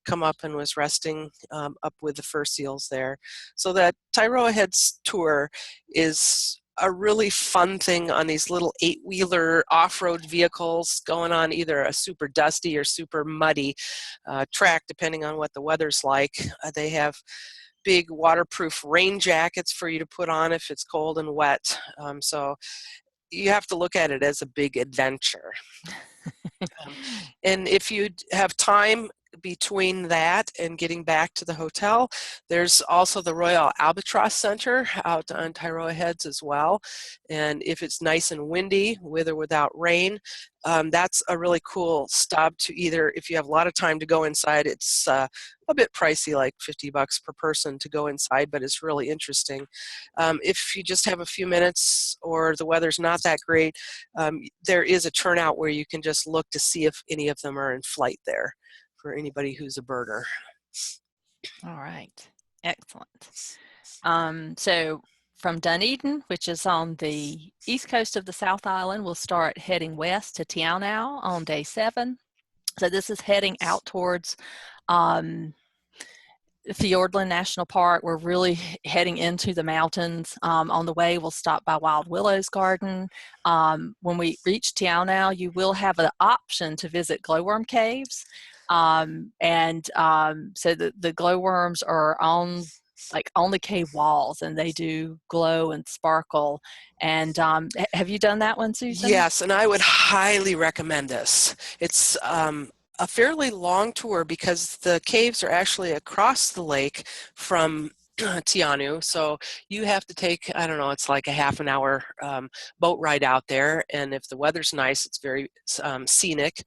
come up and was resting up with the fur seals there. So that Tairoa Heads tour is a really fun thing on these little 8-wheeler off-road vehicles going on either a super dusty or super muddy track, depending on what the weather's like. They have big waterproof rain jackets for you to put on if it's cold and wet. So you have to look at it as a big adventure. And if you have time between that and getting back to the hotel, there's also the Royal Albatross Center out on Tairoa Heads as well. And if it's nice and windy, with or without rain, that's a really cool stop to either, if you have a lot of time to go inside, it's a bit pricey, like $50 per person to go inside, but it's really interesting. If you just have a few minutes or the weather's not that great, there is a turnout where you can just look to see if any of them are in flight there, for anybody who's a birder. All right, excellent. So from Dunedin, which is on the east coast of the South Island, we'll start heading west to Te Anau on day 7. So this is heading out towards Fiordland National Park. We're really heading into the mountains. On the way, we'll stop by Wild Willow's Garden. When we reach Te Anau, you will have an option to visit glowworm caves. So the glowworms are on the cave walls, and they do glow and sparkle. And have you done that one, Susan? Yes, and I would highly recommend this. It's a fairly long tour because the caves are actually across the lake from Te Anau, so you have to take, I don't know, it's like a half an hour boat ride out there, and if the weather's nice, it's very scenic.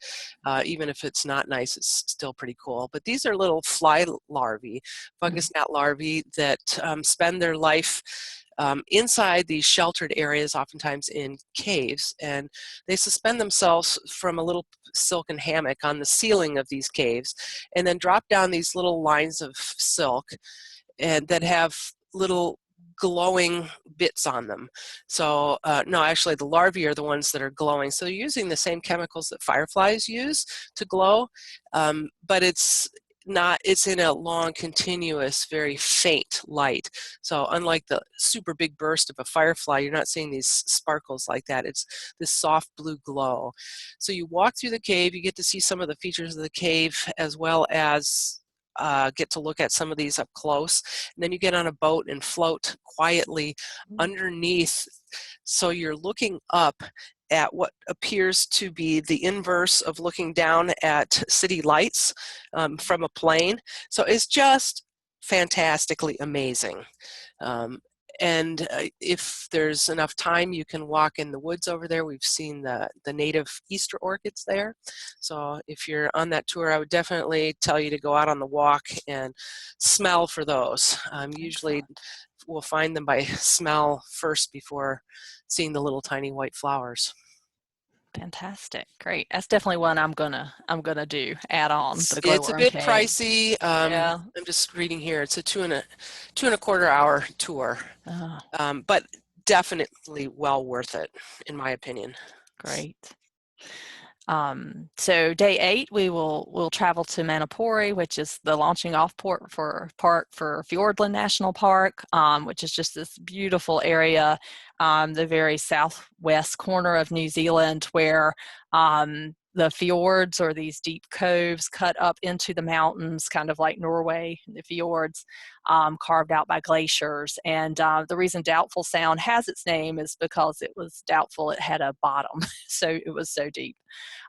Even if it's not nice, it's still pretty cool. But these are little fly larvae, fungus gnat larvae, that spend their life inside these sheltered areas, oftentimes in caves, and they suspend themselves from a little silken hammock on the ceiling of these caves, and then drop down these little lines of silk and that have little glowing bits on them. So no, actually the larvae are the ones that are glowing. So you're using the same chemicals that fireflies use to glow, but it's it's in a long, continuous, very faint light. So unlike the super big burst of a firefly, you're not seeing these sparkles like that. It's this soft blue glow. So you walk through the cave, you get to see some of the features of the cave, as well as get to look at some of these up close. And then you get on a boat and float quietly underneath. So you're looking up at what appears to be the inverse of looking down at city lights from a plane. So it's just fantastically amazing. And if there's enough time, you can walk in the woods over there. We've seen the native Easter orchids there. So if you're on that tour, I would definitely tell you to go out on the walk and smell for those. Usually we'll find them by smell first before seeing the little tiny white flowers. Fantastic, great. That's definitely one I'm gonna do. Add on the It's a glowworm bit cave. pricey. Yeah. I'm just reading here. It's a two and a quarter hour tour, but definitely well worth it, in my opinion. Great. So day 8, we'll travel to Manapori, which is the launching off park for Fiordland National Park, which is just this beautiful area, the very southwest corner of New Zealand, where the fjords, or these deep coves, cut up into the mountains, kind of like Norway, the fjords, carved out by glaciers. And the reason Doubtful Sound has its name is because it was doubtful it had a bottom, so it was so deep.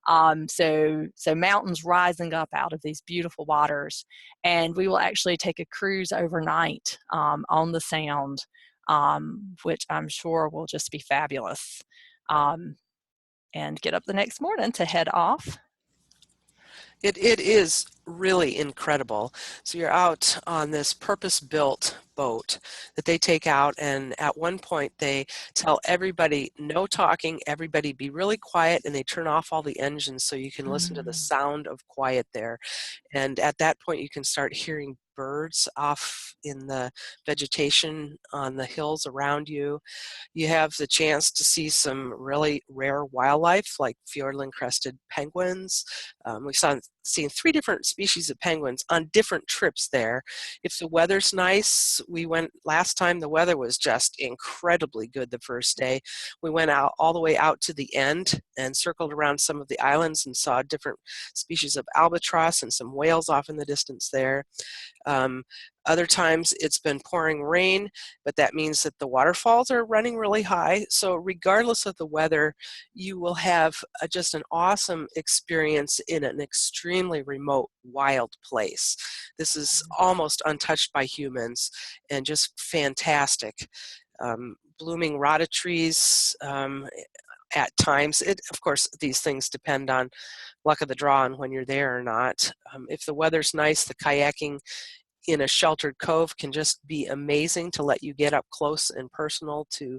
So mountains rising up out of these beautiful waters, and we will actually take a cruise overnight on the Sound, which I'm sure will just be fabulous. And get up the next morning to head off. It is really incredible. So you're out on this purpose-built boat that they take out, and at one point they tell everybody no talking, everybody be really quiet, and they turn off all the engines so you can listen to the sound of quiet there. And at that point you can start hearing birds off in the vegetation on the hills around you. You have the chance to see some really rare wildlife like Fiordland crested penguins. We've seen 3 different species of penguins on different trips there. If the weather's nice, we went last time, the weather was just incredibly good the first day. We went out all the way out to the end and circled around some of the islands and saw different species of albatross and some whales off in the distance there. Other times it's been pouring rain, but that means that the waterfalls are running really high. So regardless of the weather, you will have just an awesome experience in an extremely remote, wild place. This is almost untouched by humans and just fantastic. Blooming rata trees at times. Of course, these things depend on luck of the draw and when you're there or not. If the weather's nice, the kayaking in a sheltered cove can just be amazing to let you get up close and personal to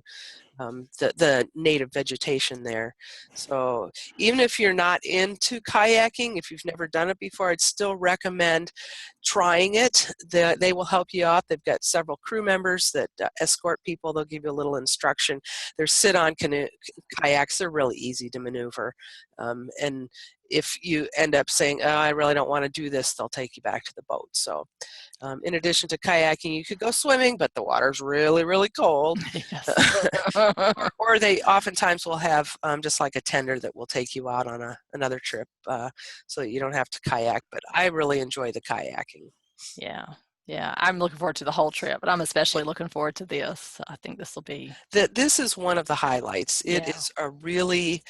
the native vegetation there. So even if you're not into kayaking, if you've never done it before, I'd still recommend trying it. They will help you out. They've got several crew members that escort people. They'll give you a little instruction. They're sit-on canoe kayaks. They're really easy to maneuver. And if you end up saying, oh, I really don't want to do this, they'll take you back to the boat. So in addition to kayaking, you could go swimming, but the water's really, really cold. or they oftentimes will have just like a tender that will take you out on another trip so that you don't have to kayak. But I really enjoy the kayaking. Yeah, I'm looking forward to the whole trip, but I'm especially looking forward to this. I think this will be... This is one of the highlights. It is a really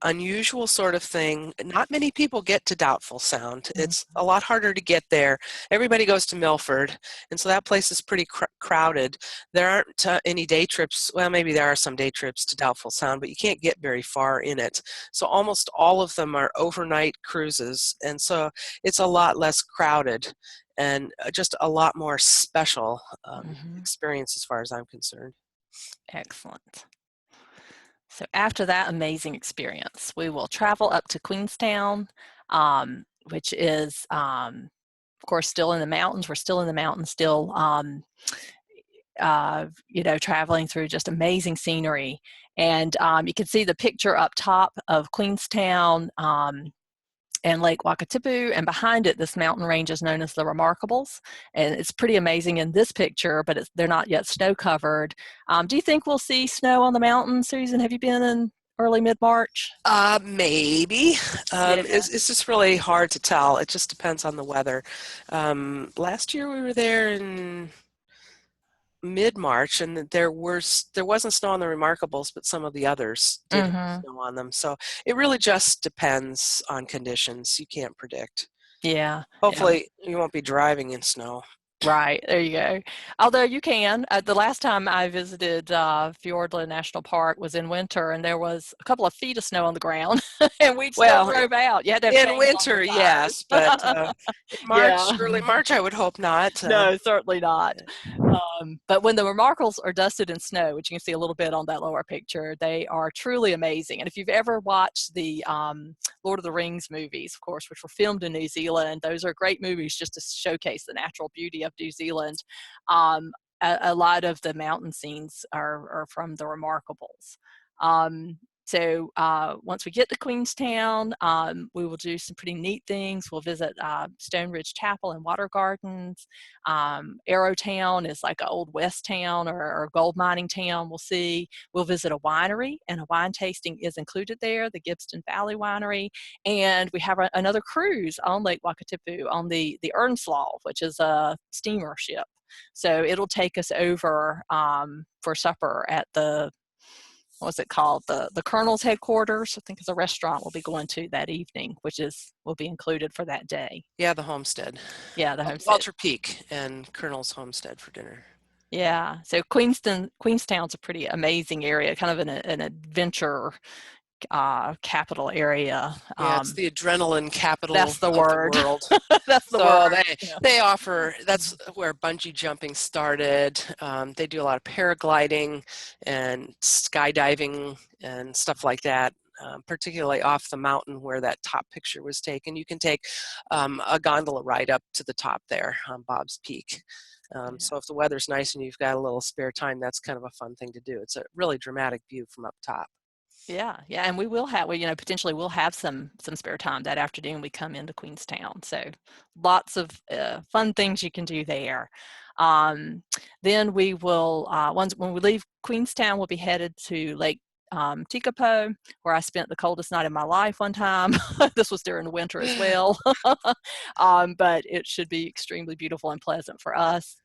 unusual sort of thing. Not many people get to Doubtful Sound. It's a lot harder to get there. Everybody goes to Milford, and so that place is pretty crowded. There aren't any day trips. Well, maybe there are some day trips to Doubtful Sound, but you can't get very far in it. So almost all of them are overnight cruises, and so it's a lot less crowded and just a lot more special experience as far as I'm concerned. Excellent. So after that amazing experience, we will travel up to Queenstown, which is, of course, still in the mountains. We're still in the mountains, still, traveling through just amazing scenery. And you can see the picture up top of Queenstown. and Lake Wakatipu, and behind it, this mountain range is known as the Remarkables, and it's pretty amazing in this picture, but they're not yet snow covered. Do you think we'll see snow on the mountain, Susan? Have you been in early mid-March? Maybe. Yeah. It's just really hard to tell. It just depends on the weather. Last year we were there in mid-March, and there wasn't snow on the Remarkables, but some of the others did have Mm-hmm. snow on them. So it really just depends on conditions. You can't predict. Yeah. Yeah. Hopefully you won't be driving in snow. Right, there you go. Although you can. The last time I visited Fiordland National Park was in winter, and there was a couple of feet of snow on the ground, and we still Well, drove out. You had to have in chains on winter, your yes, but tires. in Yeah. March, early March, I would hope not. No, certainly not. But when the Remarkables are dusted in snow, which you can see a little bit on that lower picture, they are truly amazing. And if you've ever watched the Lord of the Rings movies, of course, which were filmed in New Zealand, those are great movies just to showcase the natural beauty of New Zealand. A lot of the mountain scenes are from the Remarkables. So once we get to Queenstown, we will do some pretty neat things. We'll visit Stone Ridge Chapel and Water Gardens. Arrowtown is like an old West town or gold mining town. We'll see. We'll visit a winery, and a wine tasting is included there, the Gibston Valley Winery. And we have another cruise on Lake Wakatipu on the Earnslaw, which is a steamer ship. So it'll take us over for supper at the, what's it called? The Colonel's headquarters, I think is a restaurant we'll be going to that evening, which will be included for that day. Yeah, the homestead. Yeah, the homestead. Walter Peak and Colonel's homestead for dinner. Yeah, so Queenstown's a pretty amazing area, kind of an adventure capital area. Yeah, it's the adrenaline capital That's the word. of the world. That's the So word. they offer, that's where bungee jumping started. They do a lot of paragliding and skydiving and stuff like that, particularly off the mountain where that top picture was taken. You can take a gondola ride up to the top there on Bob's Peak. So if the weather's nice and you've got a little spare time, that's kind of a fun thing to do. It's a really dramatic view from up top. Yeah, and we will have, potentially we'll have some when time that afternoon we come into Queenstown. So lots of fun things you can do there. Then we will, when we leave Queenstown, we'll be headed to Lake Tekapo, where I spent the coldest night of my life one time. This was during the winter as well, but it should be extremely beautiful and pleasant for us.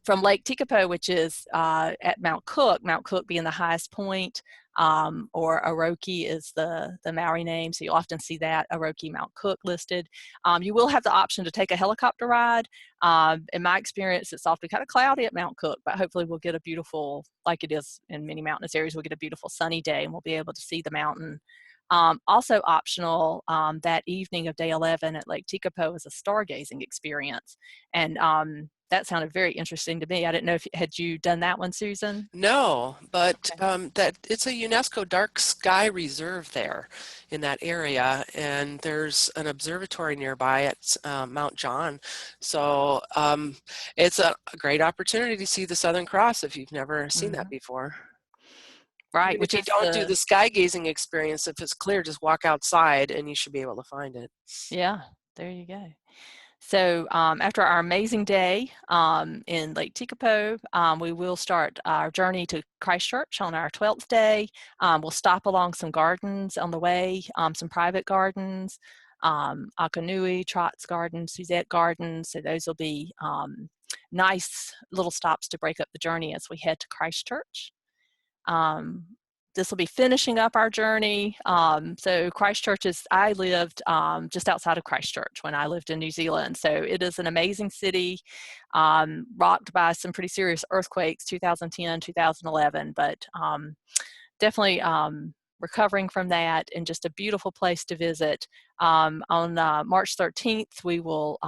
From Lake Tekapo, which is at Mount Cook being the highest point, or Aroki is the Maori name, so you'll often see that, Aroki Mount Cook listed. You will have the option to take a helicopter ride. In my experience, it's often kind of cloudy at Mount Cook, but hopefully we'll get a beautiful, like it is in many mountainous areas, we'll get a beautiful sunny day and we'll be able to see the mountain. Also optional that evening of day 11 at Lake Tekapo is a stargazing experience. And that sounded very interesting to me. I didn't know had you done that one, Susan? No, but that it's a UNESCO dark sky reserve there in that area, and there's an observatory nearby at Mount John. So it's a great opportunity to see the Southern Cross if you've never seen that before. Right. Even if you don't do the sky gazing experience, if it's clear, just walk outside and you should be able to find it. Yeah, there you go. So after our amazing day in Lake Tekapo, we will start our journey to Christchurch on our 12th day. We'll stop along some gardens on the way, some private gardens, Akanui, Trott's Garden, Suzette Garden. So those will be nice little stops to break up the journey as we head to Christchurch. This will be finishing up our journey. So Christchurch I lived just outside of Christchurch when I lived in New Zealand. So it is an amazing city, rocked by some pretty serious earthquakes, 2010, 2011, but definitely recovering from that and just a beautiful place to visit. On March 13th, we will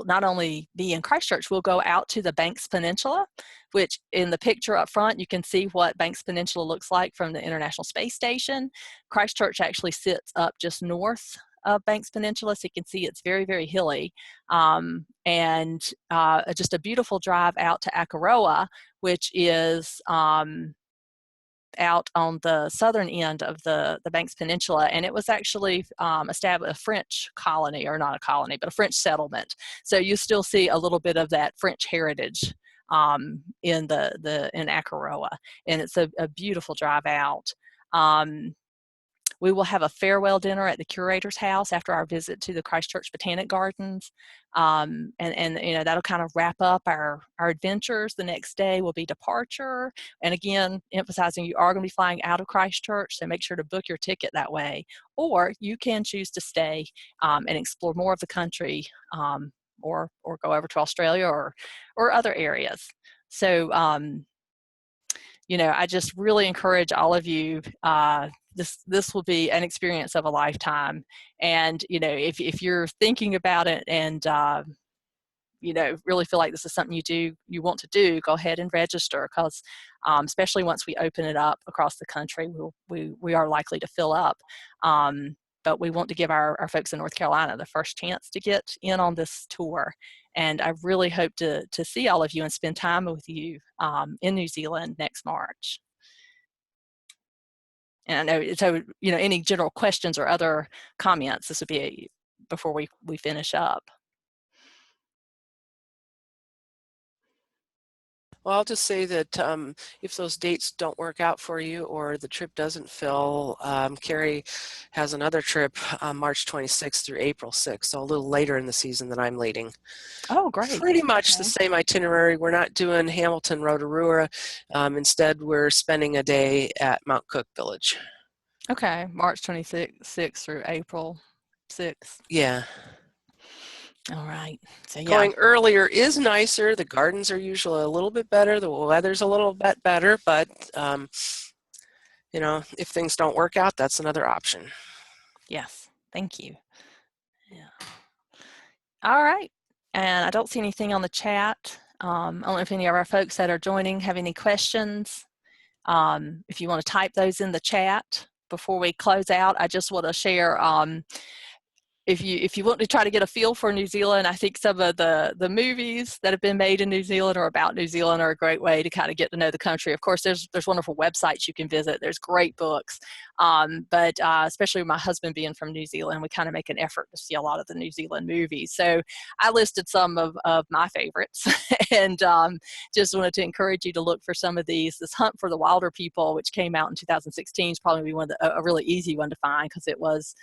not only be in Christchurch, we'll go out to the Banks Peninsula, which in the picture up front, you can see what Banks Peninsula looks like from the International Space Station. Christchurch actually sits up just north of Banks Peninsula, so you can see it's very, very hilly. And just a beautiful drive out to Akaroa, which is out on the southern end of the Banks Peninsula, and it was actually established a French colony, or not a colony, but a French settlement. So you still see a little bit of that French heritage in Akaroa, and it's a beautiful drive out. We will have a farewell dinner at the curator's house after our visit to the Christchurch Botanic Gardens. And you know, that'll kind of wrap up our adventures. The next day will be departure. And again, emphasizing you are going to be flying out of Christchurch, so make sure to book your ticket that way. Or you can choose to stay and explore more of the country, or go over to Australia or other areas. So, you know, I just really encourage all of you, this will be an experience of a lifetime. And, you know, if you're thinking about it and, you know, really feel like this is something you want to do, go ahead and register, because especially once we open it up across the country, we are likely to fill up. But we want to give our folks in North Carolina the first chance to get in on this tour. And I really hope to see all of you and spend time with you in New Zealand next March. And I know, so, you know, any general questions or other comments, this would be before we finish up. Well, I'll just say that if those dates don't work out for you or the trip doesn't fill, Carrie has another trip March 26th through April 6th, so a little later in the season than I'm leading. Oh, great. Pretty much the same itinerary. We're not doing Hamilton, Rotorua. Instead, we're spending a day at Mount Cook Village. Okay, March 26th through April 6th. Yeah. All right. So yeah. Going earlier is nicer. The gardens are usually a little bit better. The weather's a little bit better, but you know, if things don't work out, that's another option. Yes. Thank you. Yeah. All right. And I don't see anything on the chat. I don't know if any of our folks that are joining have any questions. If you want to type those in the chat before we close out, I just want to share, if you want to try to get a feel for New Zealand, I think some of the movies that have been made in New Zealand or about New Zealand are a great way to kind of get to know the country. Of course, there's wonderful websites you can visit. There's great books, but especially with my husband being from New Zealand, we kind of make an effort to see a lot of the New Zealand movies. So I listed some of my favorites, and just wanted to encourage you to look for some of these. This Hunt for the Wilder People, which came out in 2016, is probably a really easy one to find because it was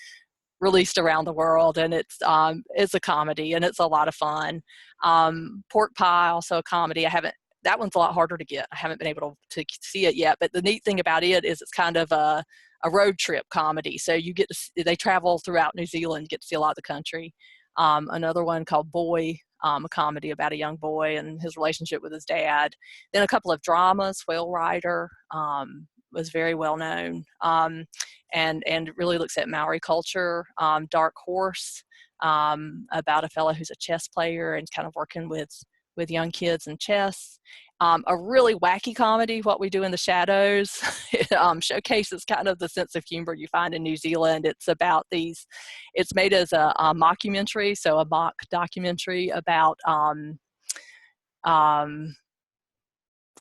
released around the world, and it's a comedy and it's a lot of fun. Pork Pie, also a comedy. That one's a lot harder to get. I haven't been able to see it yet, but the neat thing about it is it's kind of a road trip comedy. So you get to they travel throughout New Zealand, you get to see a lot of the country. Another one called Boy, a comedy about a young boy and his relationship with his dad. Then a couple of dramas. Whale Rider was very well known, and really looks at Maori culture. Dark Horse, about a fellow who's a chess player and kind of working with young kids in chess. A really wacky comedy, What We Do in the Shadows. It showcases kind of the sense of humor you find in New Zealand. It's made as a mockumentary, so a mock documentary about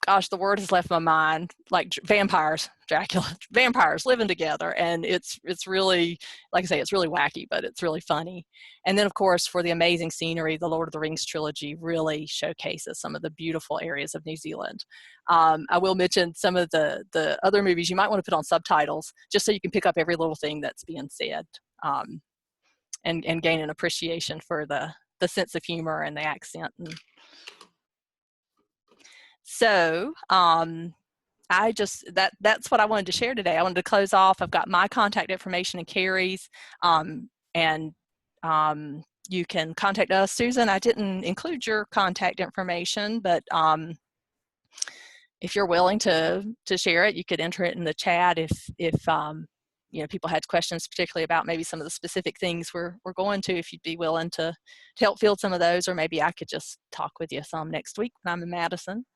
gosh, the word has left my mind, like vampires, Dracula, vampires living together. And it's really, like I say, it's really wacky, but it's really funny. And then, of course, for the amazing scenery, the Lord of the Rings trilogy really showcases some of the beautiful areas of New Zealand. I will mention some of the other movies you might want to put on subtitles, just so you can pick up every little thing that's being said, and gain an appreciation for the sense of humor and the accent. So that's what I wanted to share today. I wanted to close off. I've got my contact information and Carrie's, and you can contact us. Susan, I didn't include your contact information, but if you're willing to share it, you could enter it in the chat if you know, people had questions, particularly about maybe some of the specific things we're going to, if you'd be willing to help field some of those, or maybe I could just talk with you some next week when I'm in Madison.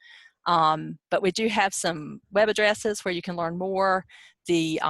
But we do have some web addresses where you can learn more. The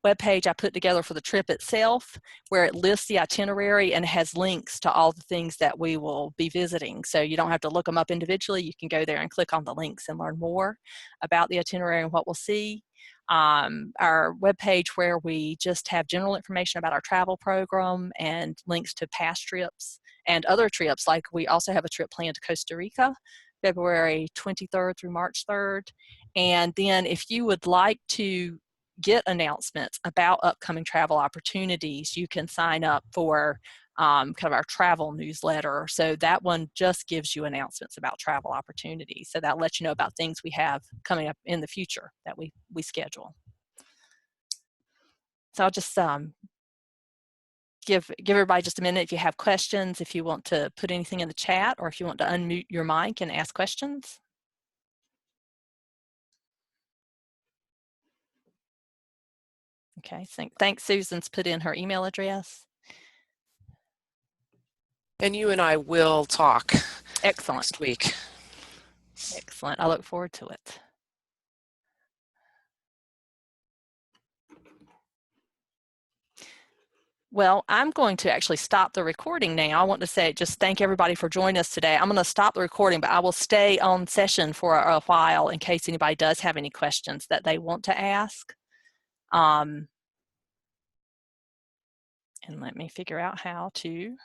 web page I put together for the trip itself, where it lists the itinerary and has links to all the things that we will be visiting. So you don't have to look them up individually. You can go there and click on the links and learn more about the itinerary and what we'll see. our webpage where we just have general information about our travel program and links to past trips and other trips. Like we also have a trip planned to Costa Rica, February 23rd through March 3rd. And then if you would like to get announcements about upcoming travel opportunities, you can sign up for kind of our travel newsletter. So that one just gives you announcements about travel opportunities. So that lets you know about things we have coming up in the future that we schedule. So I'll just give everybody just a minute if you have questions, if you want to put anything in the chat, or if you want to unmute your mic and ask questions. Okay, thanks. Susan's put in her email address. And you and I will talk. Excellent. Next week. Excellent. I look forward to it. Well, I'm going to actually stop the recording now. I want to say just thank everybody for joining us today. I'm going to stop the recording, but I will stay on session for a while in case anybody does have any questions that they want to ask. And let me figure out how to